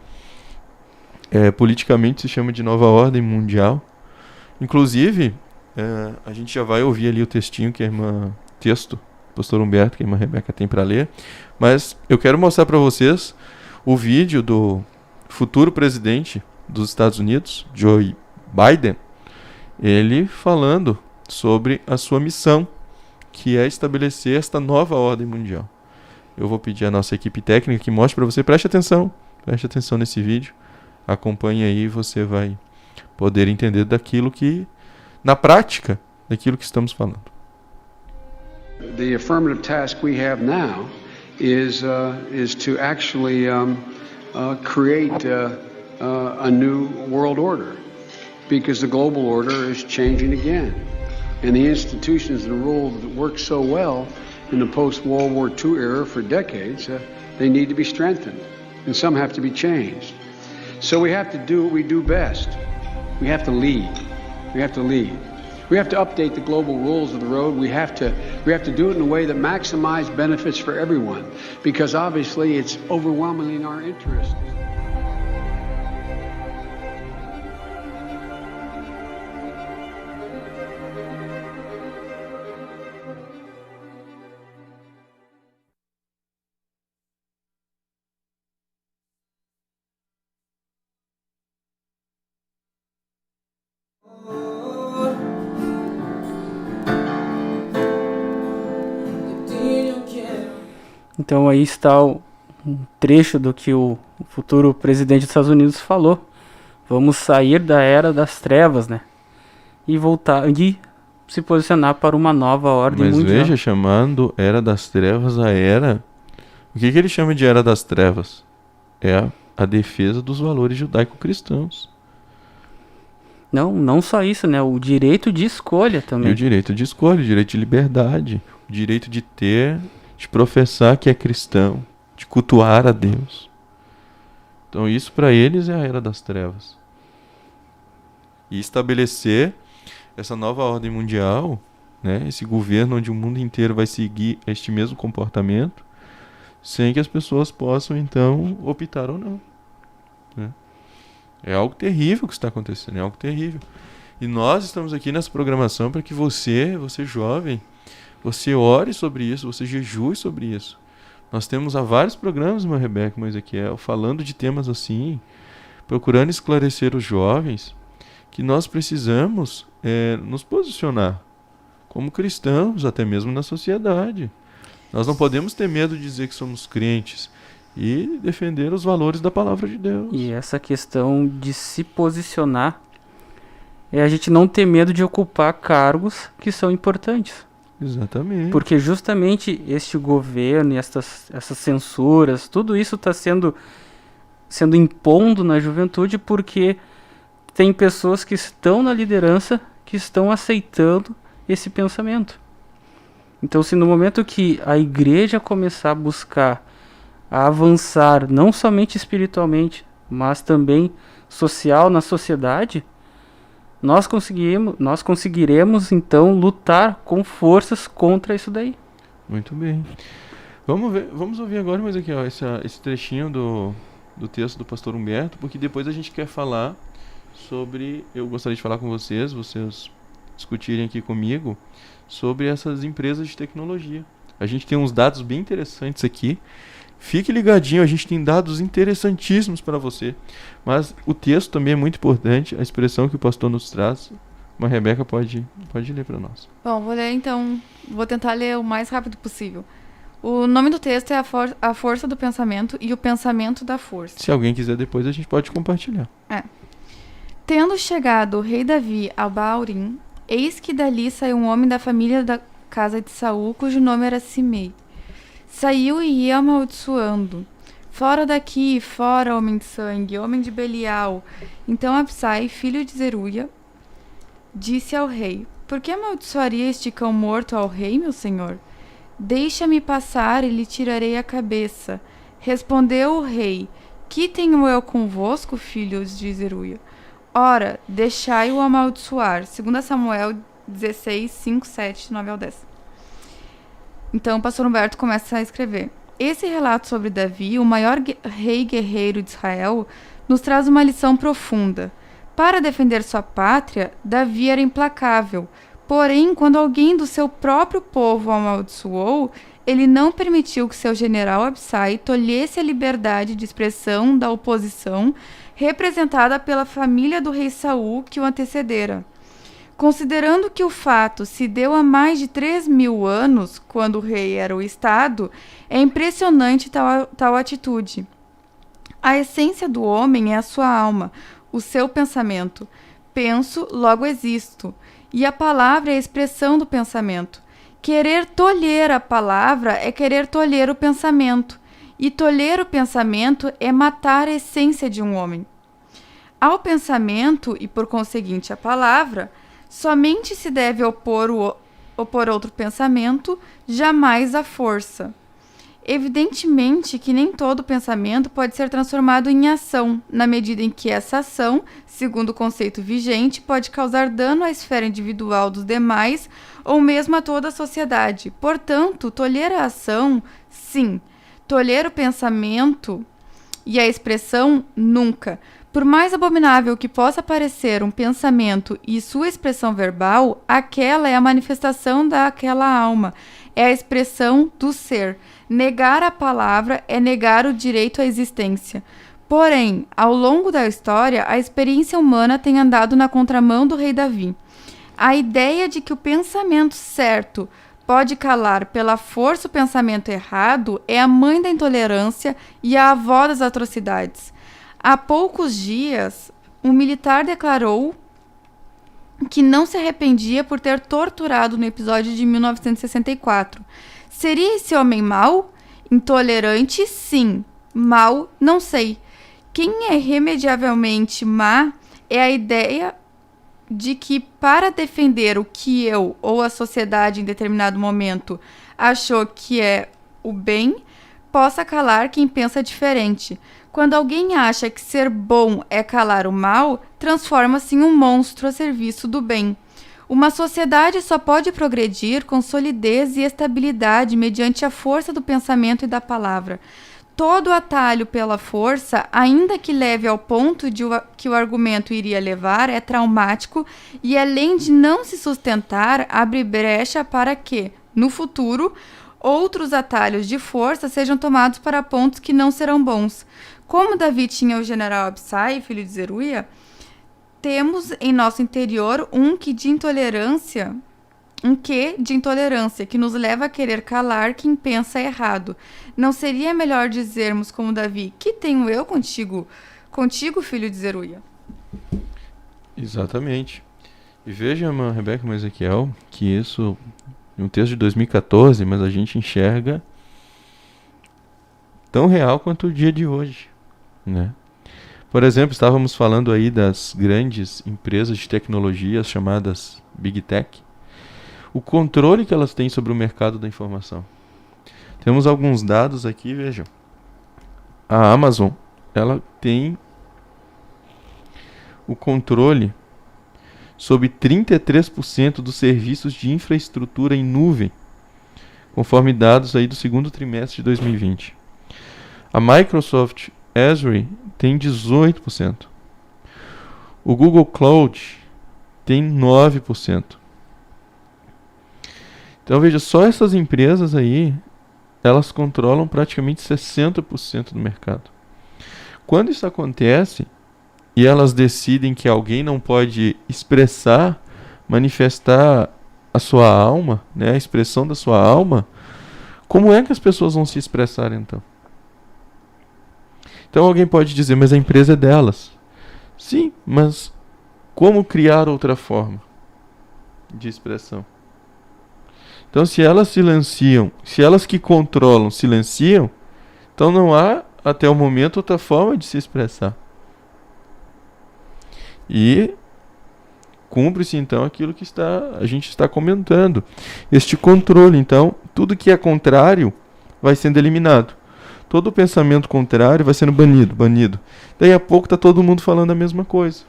Speaker 6: politicamente se chama de nova ordem mundial. Inclusive, a gente já vai ouvir ali o textinho que a irmã texto, pastor Humberto, que a irmã Rebeca tem para ler, mas eu quero mostrar para vocês o vídeo do futuro presidente dos Estados Unidos, Joe Biden, ele falando sobre a sua missão, que é estabelecer esta nova ordem mundial. Eu vou pedir à nossa equipe técnica que mostre para você, preste atenção nesse vídeo. Acompanhe aí, você vai poder entender daquilo que, na prática, daquilo que estamos falando.
Speaker 8: The affirmative task we have now is to actually create a new world order, because the global order is changing again, and the institutions and the rules that worked so well in the post-World War II era for decades, they need to be strengthened, and some have to be changed. So we have to do what we do best. We have to lead. We have to lead. We have to update the global rules of the road. We have to do it in a way that maximizes benefits for everyone, because obviously it's overwhelmingly in our interest.
Speaker 5: Então aí está um trecho do que o futuro presidente dos Estados Unidos falou. Vamos sair da era das trevas, né? E voltar e se posicionar para uma nova ordem mundial.
Speaker 6: Mas veja, chamando era das trevas a era... O que ele chama de era das trevas? É a defesa dos valores judaico-cristãos.
Speaker 5: Não só isso, né? O direito de escolha também.
Speaker 6: E o direito de escolha, o direito de liberdade, o direito de professar que é cristão, de cultuar a Deus. Então isso para eles é a era das trevas. E estabelecer essa nova ordem mundial, né, esse governo onde o mundo inteiro vai seguir este mesmo comportamento, sem que as pessoas possam então optar ou não. Né? É algo terrível que está acontecendo, é algo terrível. E nós estamos aqui nessa programação para que você jovem, você ore sobre isso, você jejue sobre isso. Nós temos há vários programas, irmã Rebeca, irmã Ezequiel, falando de temas assim, procurando esclarecer os jovens que nós precisamos nos posicionar como cristãos, até mesmo na sociedade. Nós não podemos ter medo de dizer que somos crentes e defender os valores da palavra de Deus.
Speaker 5: E essa questão de se posicionar é a gente não ter medo de ocupar cargos que são importantes.
Speaker 6: Exatamente.
Speaker 5: Porque justamente este governo e essas censuras, tudo isso está sendo impondo na juventude porque tem pessoas que estão na liderança que estão aceitando esse pensamento. Então, se no momento que a igreja começar a buscar a avançar, não somente espiritualmente, mas também social na sociedade, nós conseguiremos então lutar com forças contra isso daí.
Speaker 6: Muito bem. Vamos ouvir agora, mas aqui, ó, esse trechinho do texto do pastor Humberto, porque depois a gente quer falar sobre, eu gostaria de falar com vocês discutirem aqui comigo sobre essas empresas de tecnologia. A gente tem uns dados bem interessantes aqui. Fique ligadinho, a gente tem dados interessantíssimos para você. Mas o texto também é muito importante, a expressão que o pastor nos traz. Mas a Rebeca pode ler para nós.
Speaker 4: Bom, vou ler então, vou tentar ler o mais rápido possível. O nome do texto é a Força do Pensamento e o Pensamento da Força.
Speaker 6: Se alguém quiser depois, a gente pode compartilhar.
Speaker 4: Tendo chegado o rei Davi a Baurim, eis que dali saiu um homem da família da casa de Saul, cujo nome era Simei. Saiu e ia amaldiçoando,
Speaker 9: Fora daqui, fora, homem de sangue, homem de Belial. Então Absai, filho de Zeruia, disse ao rei: Por que amaldiçoaria este cão morto ao rei, meu senhor? Deixa-me passar e lhe tirarei a cabeça. Respondeu o rei: Que tenho eu convosco, filhos de Zeruia? Ora, deixai-o amaldiçoar. 2 Samuel 16, 5, 7, 9 ao 10. Então o pastor Humberto começa a escrever. Esse relato sobre Davi, o maior rei guerreiro de Israel, nos traz uma lição profunda. Para defender sua pátria, Davi era implacável. Porém, quando alguém do seu próprio povo o amaldiçoou, ele não permitiu que seu general Absai tolhesse a liberdade de expressão da oposição representada pela família do rei Saul que o antecedera. Considerando que o fato se deu há mais de 3.000 anos, quando o rei era o Estado, é impressionante tal atitude. A essência do homem é a sua alma, o seu pensamento. Penso, logo existo. E a palavra é a expressão do pensamento. Querer tolher a palavra é querer tolher o pensamento. E tolher o pensamento é matar a essência de um homem. Ao pensamento, e por conseguinte à palavra, somente se deve opor outro pensamento, jamais à força. Evidentemente que nem todo pensamento pode ser transformado em ação, na medida em que essa ação, segundo o conceito vigente, pode causar dano à esfera individual dos demais ou mesmo a toda a sociedade. Portanto, tolher a ação, sim. Tolher o pensamento e a expressão, nunca. Por mais abominável que possa parecer um pensamento e sua expressão verbal, aquela é a manifestação daquela alma, é a expressão do ser. Negar a palavra é negar o direito à existência. Porém, ao longo da história, a experiência humana tem andado na contramão do rei Davi. A ideia de que o pensamento certo pode calar pela força o pensamento errado é a mãe da intolerância e a avó das atrocidades. Há poucos dias, um militar declarou que não se arrependia por ter torturado no episódio de 1964. Seria esse homem mau? Intolerante, sim. Mau, não sei. Quem é irremediavelmente má é a ideia de que, para defender o que eu ou a sociedade em determinado momento achou que é o bem, possa calar quem pensa diferente. Quando alguém acha que ser bom é calar o mal, transforma-se em um monstro a serviço do bem. Uma sociedade só pode progredir com solidez e estabilidade mediante a força do pensamento e da palavra. Todo atalho pela força, ainda que leve ao ponto que o argumento iria levar, é traumático e, além de não se sustentar, abre brecha para que, no futuro, outros atalhos de força sejam tomados para pontos que não serão bons. Como Davi tinha o general Absai, filho de Zeruia, temos em nosso interior um quê de intolerância que nos leva a querer calar quem pensa errado. Não seria melhor dizermos como Davi: que tenho eu contigo, filho de Zeruia?
Speaker 6: Exatamente. E veja, irmã Rebeca e Ezequiel, que isso, em um texto de 2014, mas a gente enxerga tão real quanto o dia de hoje, né? Por exemplo, estávamos falando aí das grandes empresas de tecnologia chamadas Big Tech. O controle que elas têm sobre o mercado da informação. Temos alguns dados aqui, vejam. A Amazon, ela tem o controle sobre 33% dos serviços de infraestrutura em nuvem, conforme dados aí do segundo trimestre de 2020. A Microsoft Azure tem 18%. O Google Cloud tem 9%. Então veja, só essas empresas aí, elas controlam praticamente 60% do mercado. Quando isso acontece e elas decidem que alguém não pode expressar, manifestar a sua alma, né, a expressão da sua alma, como é que as pessoas vão se expressar então? Então alguém pode dizer, mas a empresa é delas. Sim, mas como criar outra forma de expressão? Então se elas silenciam, se elas que controlam silenciam, então não há até o momento, outra forma de se expressar. E cumpre-se, então, aquilo que a gente está comentando. Este controle, então, tudo que é contrário vai sendo eliminado. Todo pensamento contrário vai sendo banido. Daí a pouco está todo mundo falando a mesma coisa.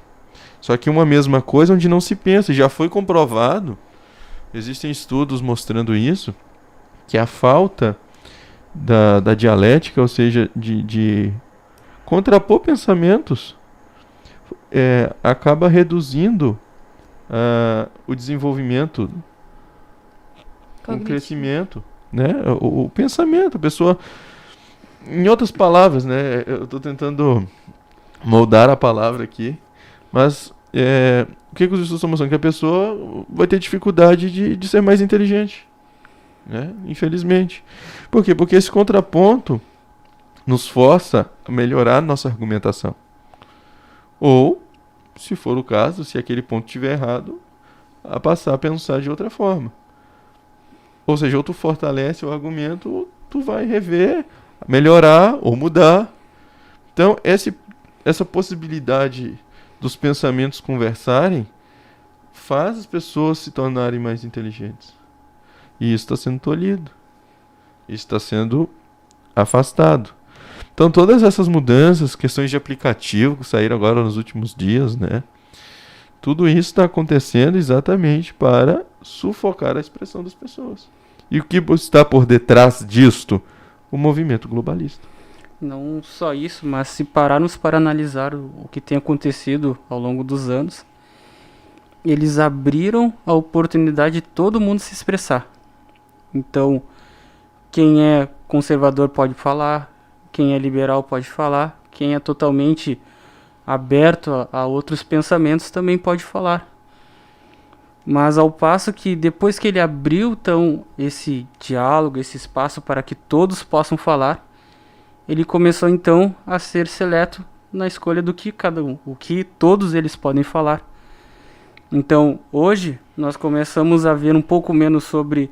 Speaker 6: Só que uma mesma coisa onde não se pensa. Já foi comprovado, existem estudos mostrando isso, que a falta da dialética, ou seja, de contrapor pensamentos, acaba reduzindo o desenvolvimento, o crescimento, né? O pensamento, a pessoa, em outras palavras, né? Eu estou tentando moldar a palavra aqui, mas o que os estudos estão mostrando? Que a pessoa vai ter dificuldade de ser mais inteligente, né? Infelizmente. Por quê? Porque esse contraponto nos força a melhorar nossa argumentação. Ou, se for o caso, se aquele ponto estiver errado, a passar a pensar de outra forma. Ou seja, ou tu fortalece o argumento, ou tu vai rever, melhorar ou mudar. Então, essa possibilidade dos pensamentos conversarem faz as pessoas se tornarem mais inteligentes. E isso está sendo tolhido. Isso está sendo afastado. Então, todas essas mudanças, questões de aplicativo que saíram agora nos últimos dias, né? Tudo isso está acontecendo exatamente para sufocar a expressão das pessoas. E o que está por detrás disto? O movimento globalista.
Speaker 5: Não só isso, mas se pararmos para analisar o que tem acontecido ao longo dos anos, eles abriram a oportunidade de todo mundo se expressar. Então, quem é conservador pode falar, quem é liberal pode falar, quem é totalmente aberto a outros pensamentos também pode falar. Mas ao passo que depois que ele abriu então esse diálogo, esse espaço para que todos possam falar, ele começou então a ser seleto na escolha do que cada um, o que todos eles podem falar. Então, hoje nós começamos a ver um pouco menos sobre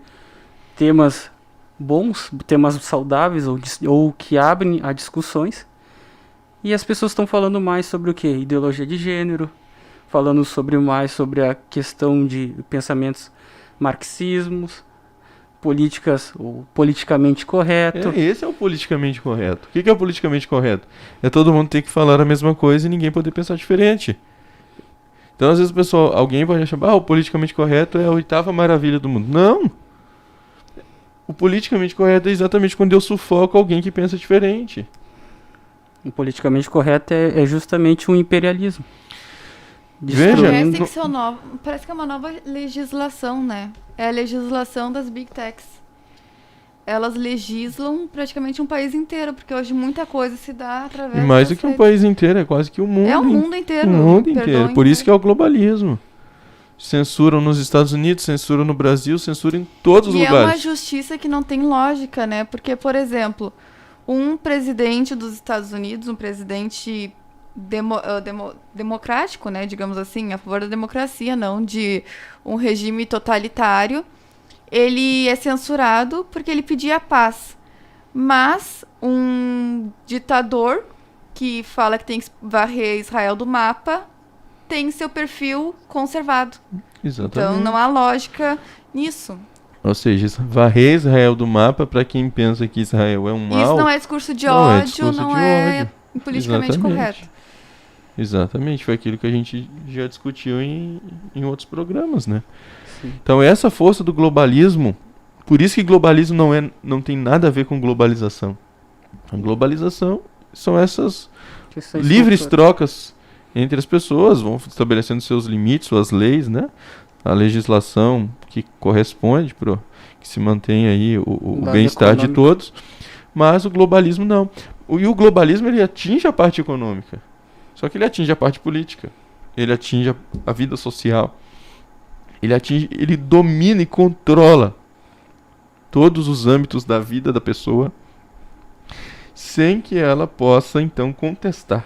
Speaker 5: temas bons, temas saudáveis ou que abrem a discussões. E as pessoas estão falando mais sobre o que? Ideologia de gênero, falando mais sobre a questão de pensamentos marxismos, políticas, o politicamente correto.
Speaker 6: Esse é o politicamente correto. O que é o politicamente correto? É todo mundo ter que falar a mesma coisa e ninguém poder pensar diferente. Então, às vezes, alguém pode achar, o politicamente correto é a 8ª maravilha do mundo. Não! O politicamente correto é exatamente quando eu sufoco alguém que pensa diferente.
Speaker 5: O politicamente correto é justamente um imperialismo.
Speaker 6: Veja,
Speaker 9: parece que é uma nova legislação, né? É a legislação das Big Techs. Elas legislam praticamente um país inteiro, porque hoje muita coisa se dá através
Speaker 6: e mais do que um país inteiro, é quase que o mundo.
Speaker 9: É o mundo inteiro.
Speaker 6: O mundo inteiro. Por isso que é o globalismo. Censuram nos Estados Unidos, censuram no Brasil, censuram em todos os lugares.
Speaker 9: E é uma justiça que não tem lógica, né? Porque, por exemplo, um presidente dos Estados Unidos, um presidente democrático, né, digamos assim, a favor da democracia, não de um regime totalitário, ele é censurado porque ele pedia paz. Mas um ditador que fala que tem que varrer Israel do mapa tem seu perfil conservado.
Speaker 6: Exatamente.
Speaker 9: Então não há lógica nisso.
Speaker 6: Ou seja, varrer Israel do mapa, para quem pensa que Israel é um mal...
Speaker 9: Isso não é discurso de ódio, não é politicamente correto.
Speaker 6: Exatamente, foi aquilo que a gente já discutiu em outros programas, né? Sim. Então essa força do globalismo, por isso que globalismo não tem nada a ver com globalização. A globalização são essas livres trocas entre as pessoas, vão estabelecendo seus limites, suas leis, né? A legislação que corresponde para que se mantenha aí o bem-estar de todos, mas o globalismo não. E o globalismo ele atinge a parte econômica. Só que ele atinge a parte política, ele atinge a vida social, ele domina e controla todos os âmbitos da vida da pessoa, sem que ela possa então contestar,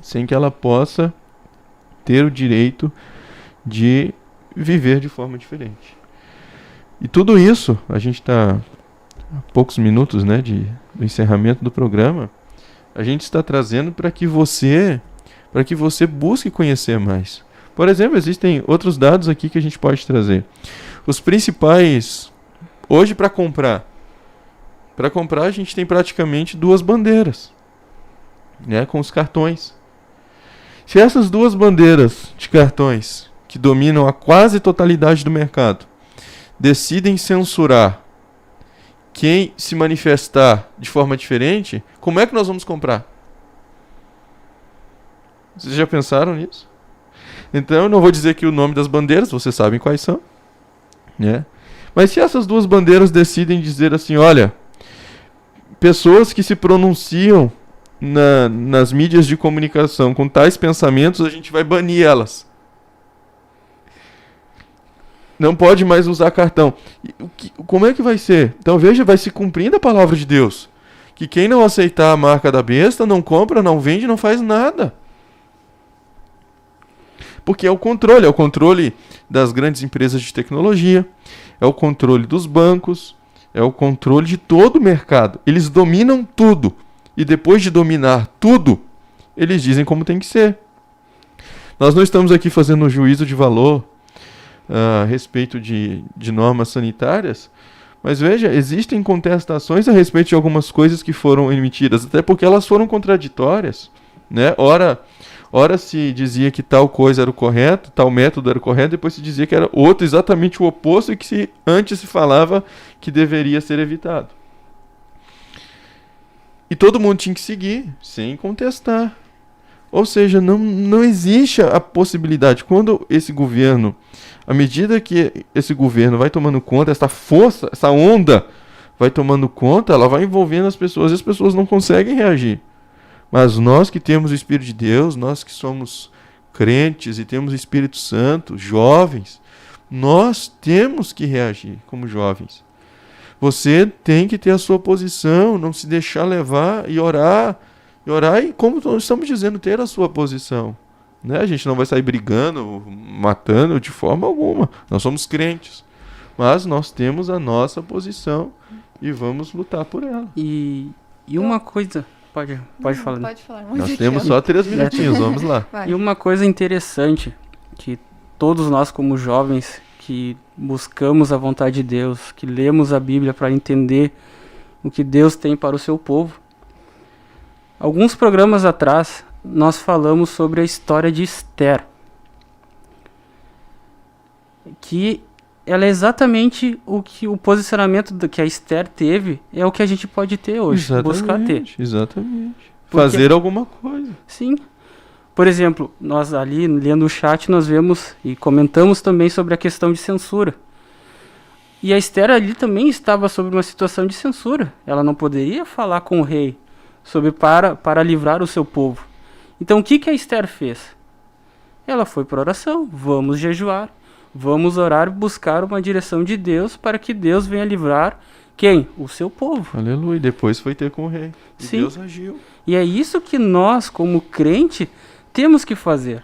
Speaker 6: sem que ela possa ter o direito de viver de forma diferente. E tudo isso, a gente está a poucos minutos, né, do encerramento do programa. A gente está trazendo para que você busque conhecer mais. Por exemplo, existem outros dados aqui que a gente pode trazer. Os principais hoje para comprar a gente tem praticamente 2 bandeiras, né, com os cartões. Se essas 2 bandeiras de cartões que dominam a quase totalidade do mercado decidem censurar quem se manifestar de forma diferente, como é que nós vamos comprar? Vocês já pensaram nisso? Então eu não vou dizer aqui o nome das bandeiras, vocês sabem quais são, né? Mas se essas 2 bandeiras decidem dizer assim, olha, pessoas que se pronunciam nas mídias de comunicação com tais pensamentos, a gente vai banir elas. Não pode mais usar cartão. Como é que vai ser? Então veja, vai se cumprindo a palavra de Deus. Que quem não aceitar a marca da besta, não compra, não vende, não faz nada. Porque é o controle das grandes empresas de tecnologia, é o controle dos bancos, é o controle de todo o mercado. Eles dominam tudo. E depois de dominar tudo, eles dizem como tem que ser. Nós não estamos aqui fazendo um juízo de valor a respeito de normas sanitárias, mas veja, existem contestações a respeito de algumas coisas que foram emitidas, até porque elas foram contraditórias, né? Ora se dizia que tal coisa era o correto, tal método era o correto, depois se dizia que era outro, exatamente o oposto, e que antes se falava que deveria ser evitado. E todo mundo tinha que seguir, sem contestar. Ou seja, não existe a possibilidade, quando esse governo, à medida que esse governo vai tomando conta, essa força, essa onda vai tomando conta, ela vai envolvendo as pessoas, e as pessoas não conseguem reagir. Mas nós que temos o Espírito de Deus, nós que somos crentes e temos o Espírito Santo, jovens, nós temos que reagir como jovens. Você tem que ter a sua posição, não se deixar levar e orar e, como nós estamos dizendo, ter a sua posição. Né? A gente não vai sair brigando, matando de forma alguma. Nós somos crentes. Mas nós temos a nossa posição e vamos lutar por ela.
Speaker 5: E uma coisa... Pode falar.
Speaker 9: Pode falar.
Speaker 6: Nós temos só 3 minutinhos, vamos lá.
Speaker 9: Vai.
Speaker 5: E uma coisa interessante, que todos nós como jovens que buscamos a vontade de Deus, que lemos a Bíblia para entender o que Deus tem para o seu povo. Alguns programas atrás, nós falamos sobre a história de Esther. Que ela é exatamente o posicionamento que a Esther teve, é o que a gente pode ter hoje, buscar ter.
Speaker 6: Exatamente.
Speaker 5: Porque,
Speaker 6: fazer alguma coisa.
Speaker 5: Sim. Por exemplo, nós ali, lendo o chat, nós vemos e comentamos também sobre a questão de censura. E a Esther ali também estava sob uma situação de censura. Ela não poderia falar com o rei para livrar o seu povo. Então o que a Esther fez? Ela foi para oração. Vamos jejuar. Vamos orar e buscar uma direção de Deus para que Deus venha livrar quem? O seu povo.
Speaker 6: Aleluia. E depois foi ter com o rei. E
Speaker 5: sim.
Speaker 6: Deus agiu.
Speaker 5: E é isso que nós, como crente, temos que fazer.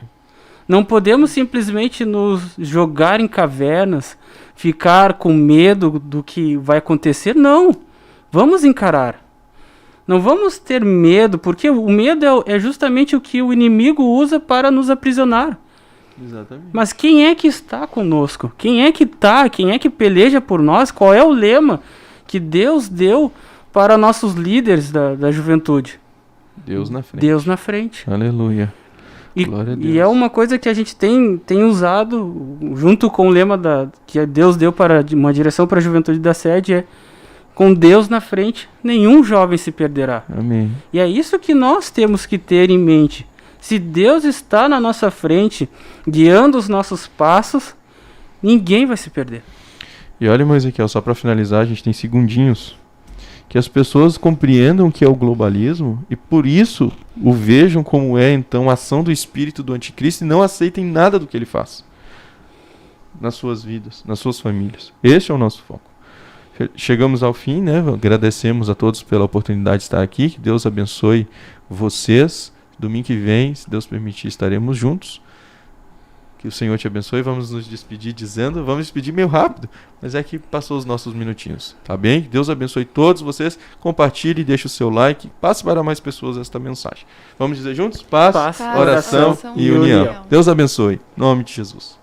Speaker 5: Não podemos simplesmente nos jogar em cavernas, ficar com medo do que vai acontecer. Não. Vamos encarar. Não vamos ter medo, porque o medo é justamente o que o inimigo usa para nos aprisionar.
Speaker 6: Exatamente.
Speaker 5: Mas quem é que está conosco? Quem é que peleja por nós? Qual é o lema que Deus deu para nossos líderes da juventude?
Speaker 6: Deus na frente.
Speaker 5: Deus na frente.
Speaker 6: Aleluia. Glória a Deus.
Speaker 5: E é uma coisa que a gente tem usado, junto com o lema que Deus deu para uma direção para a juventude da sede, é: com Deus na frente, nenhum jovem se perderá.
Speaker 6: Amém.
Speaker 5: E é isso que nós temos que ter em mente. Se Deus está na nossa frente, guiando os nossos passos, ninguém vai se perder.
Speaker 6: E olha, irmão Ezequiel, só para finalizar, a gente tem segundinhos. Que as pessoas compreendam o que é o globalismo e por isso o vejam como é então a ação do espírito do anticristo e não aceitem nada do que ele faz nas suas vidas, nas suas famílias. Este é o nosso foco. Chegamos ao fim, né? Agradecemos a todos pela oportunidade de estar aqui. Que Deus abençoe vocês. Domingo que vem, se Deus permitir, estaremos juntos. Que o Senhor te abençoe. Vamos nos despedir dizendo, vamos despedir meio rápido, mas é que passou os nossos minutinhos, tá bem? Deus abençoe todos vocês. Compartilhe, deixe o seu like, passe para mais pessoas esta mensagem. Vamos dizer juntos? Paz,
Speaker 5: Paz,
Speaker 6: oração
Speaker 9: oração
Speaker 6: e
Speaker 9: e
Speaker 6: união.
Speaker 9: união.
Speaker 6: Deus abençoe. Em nome de Jesus.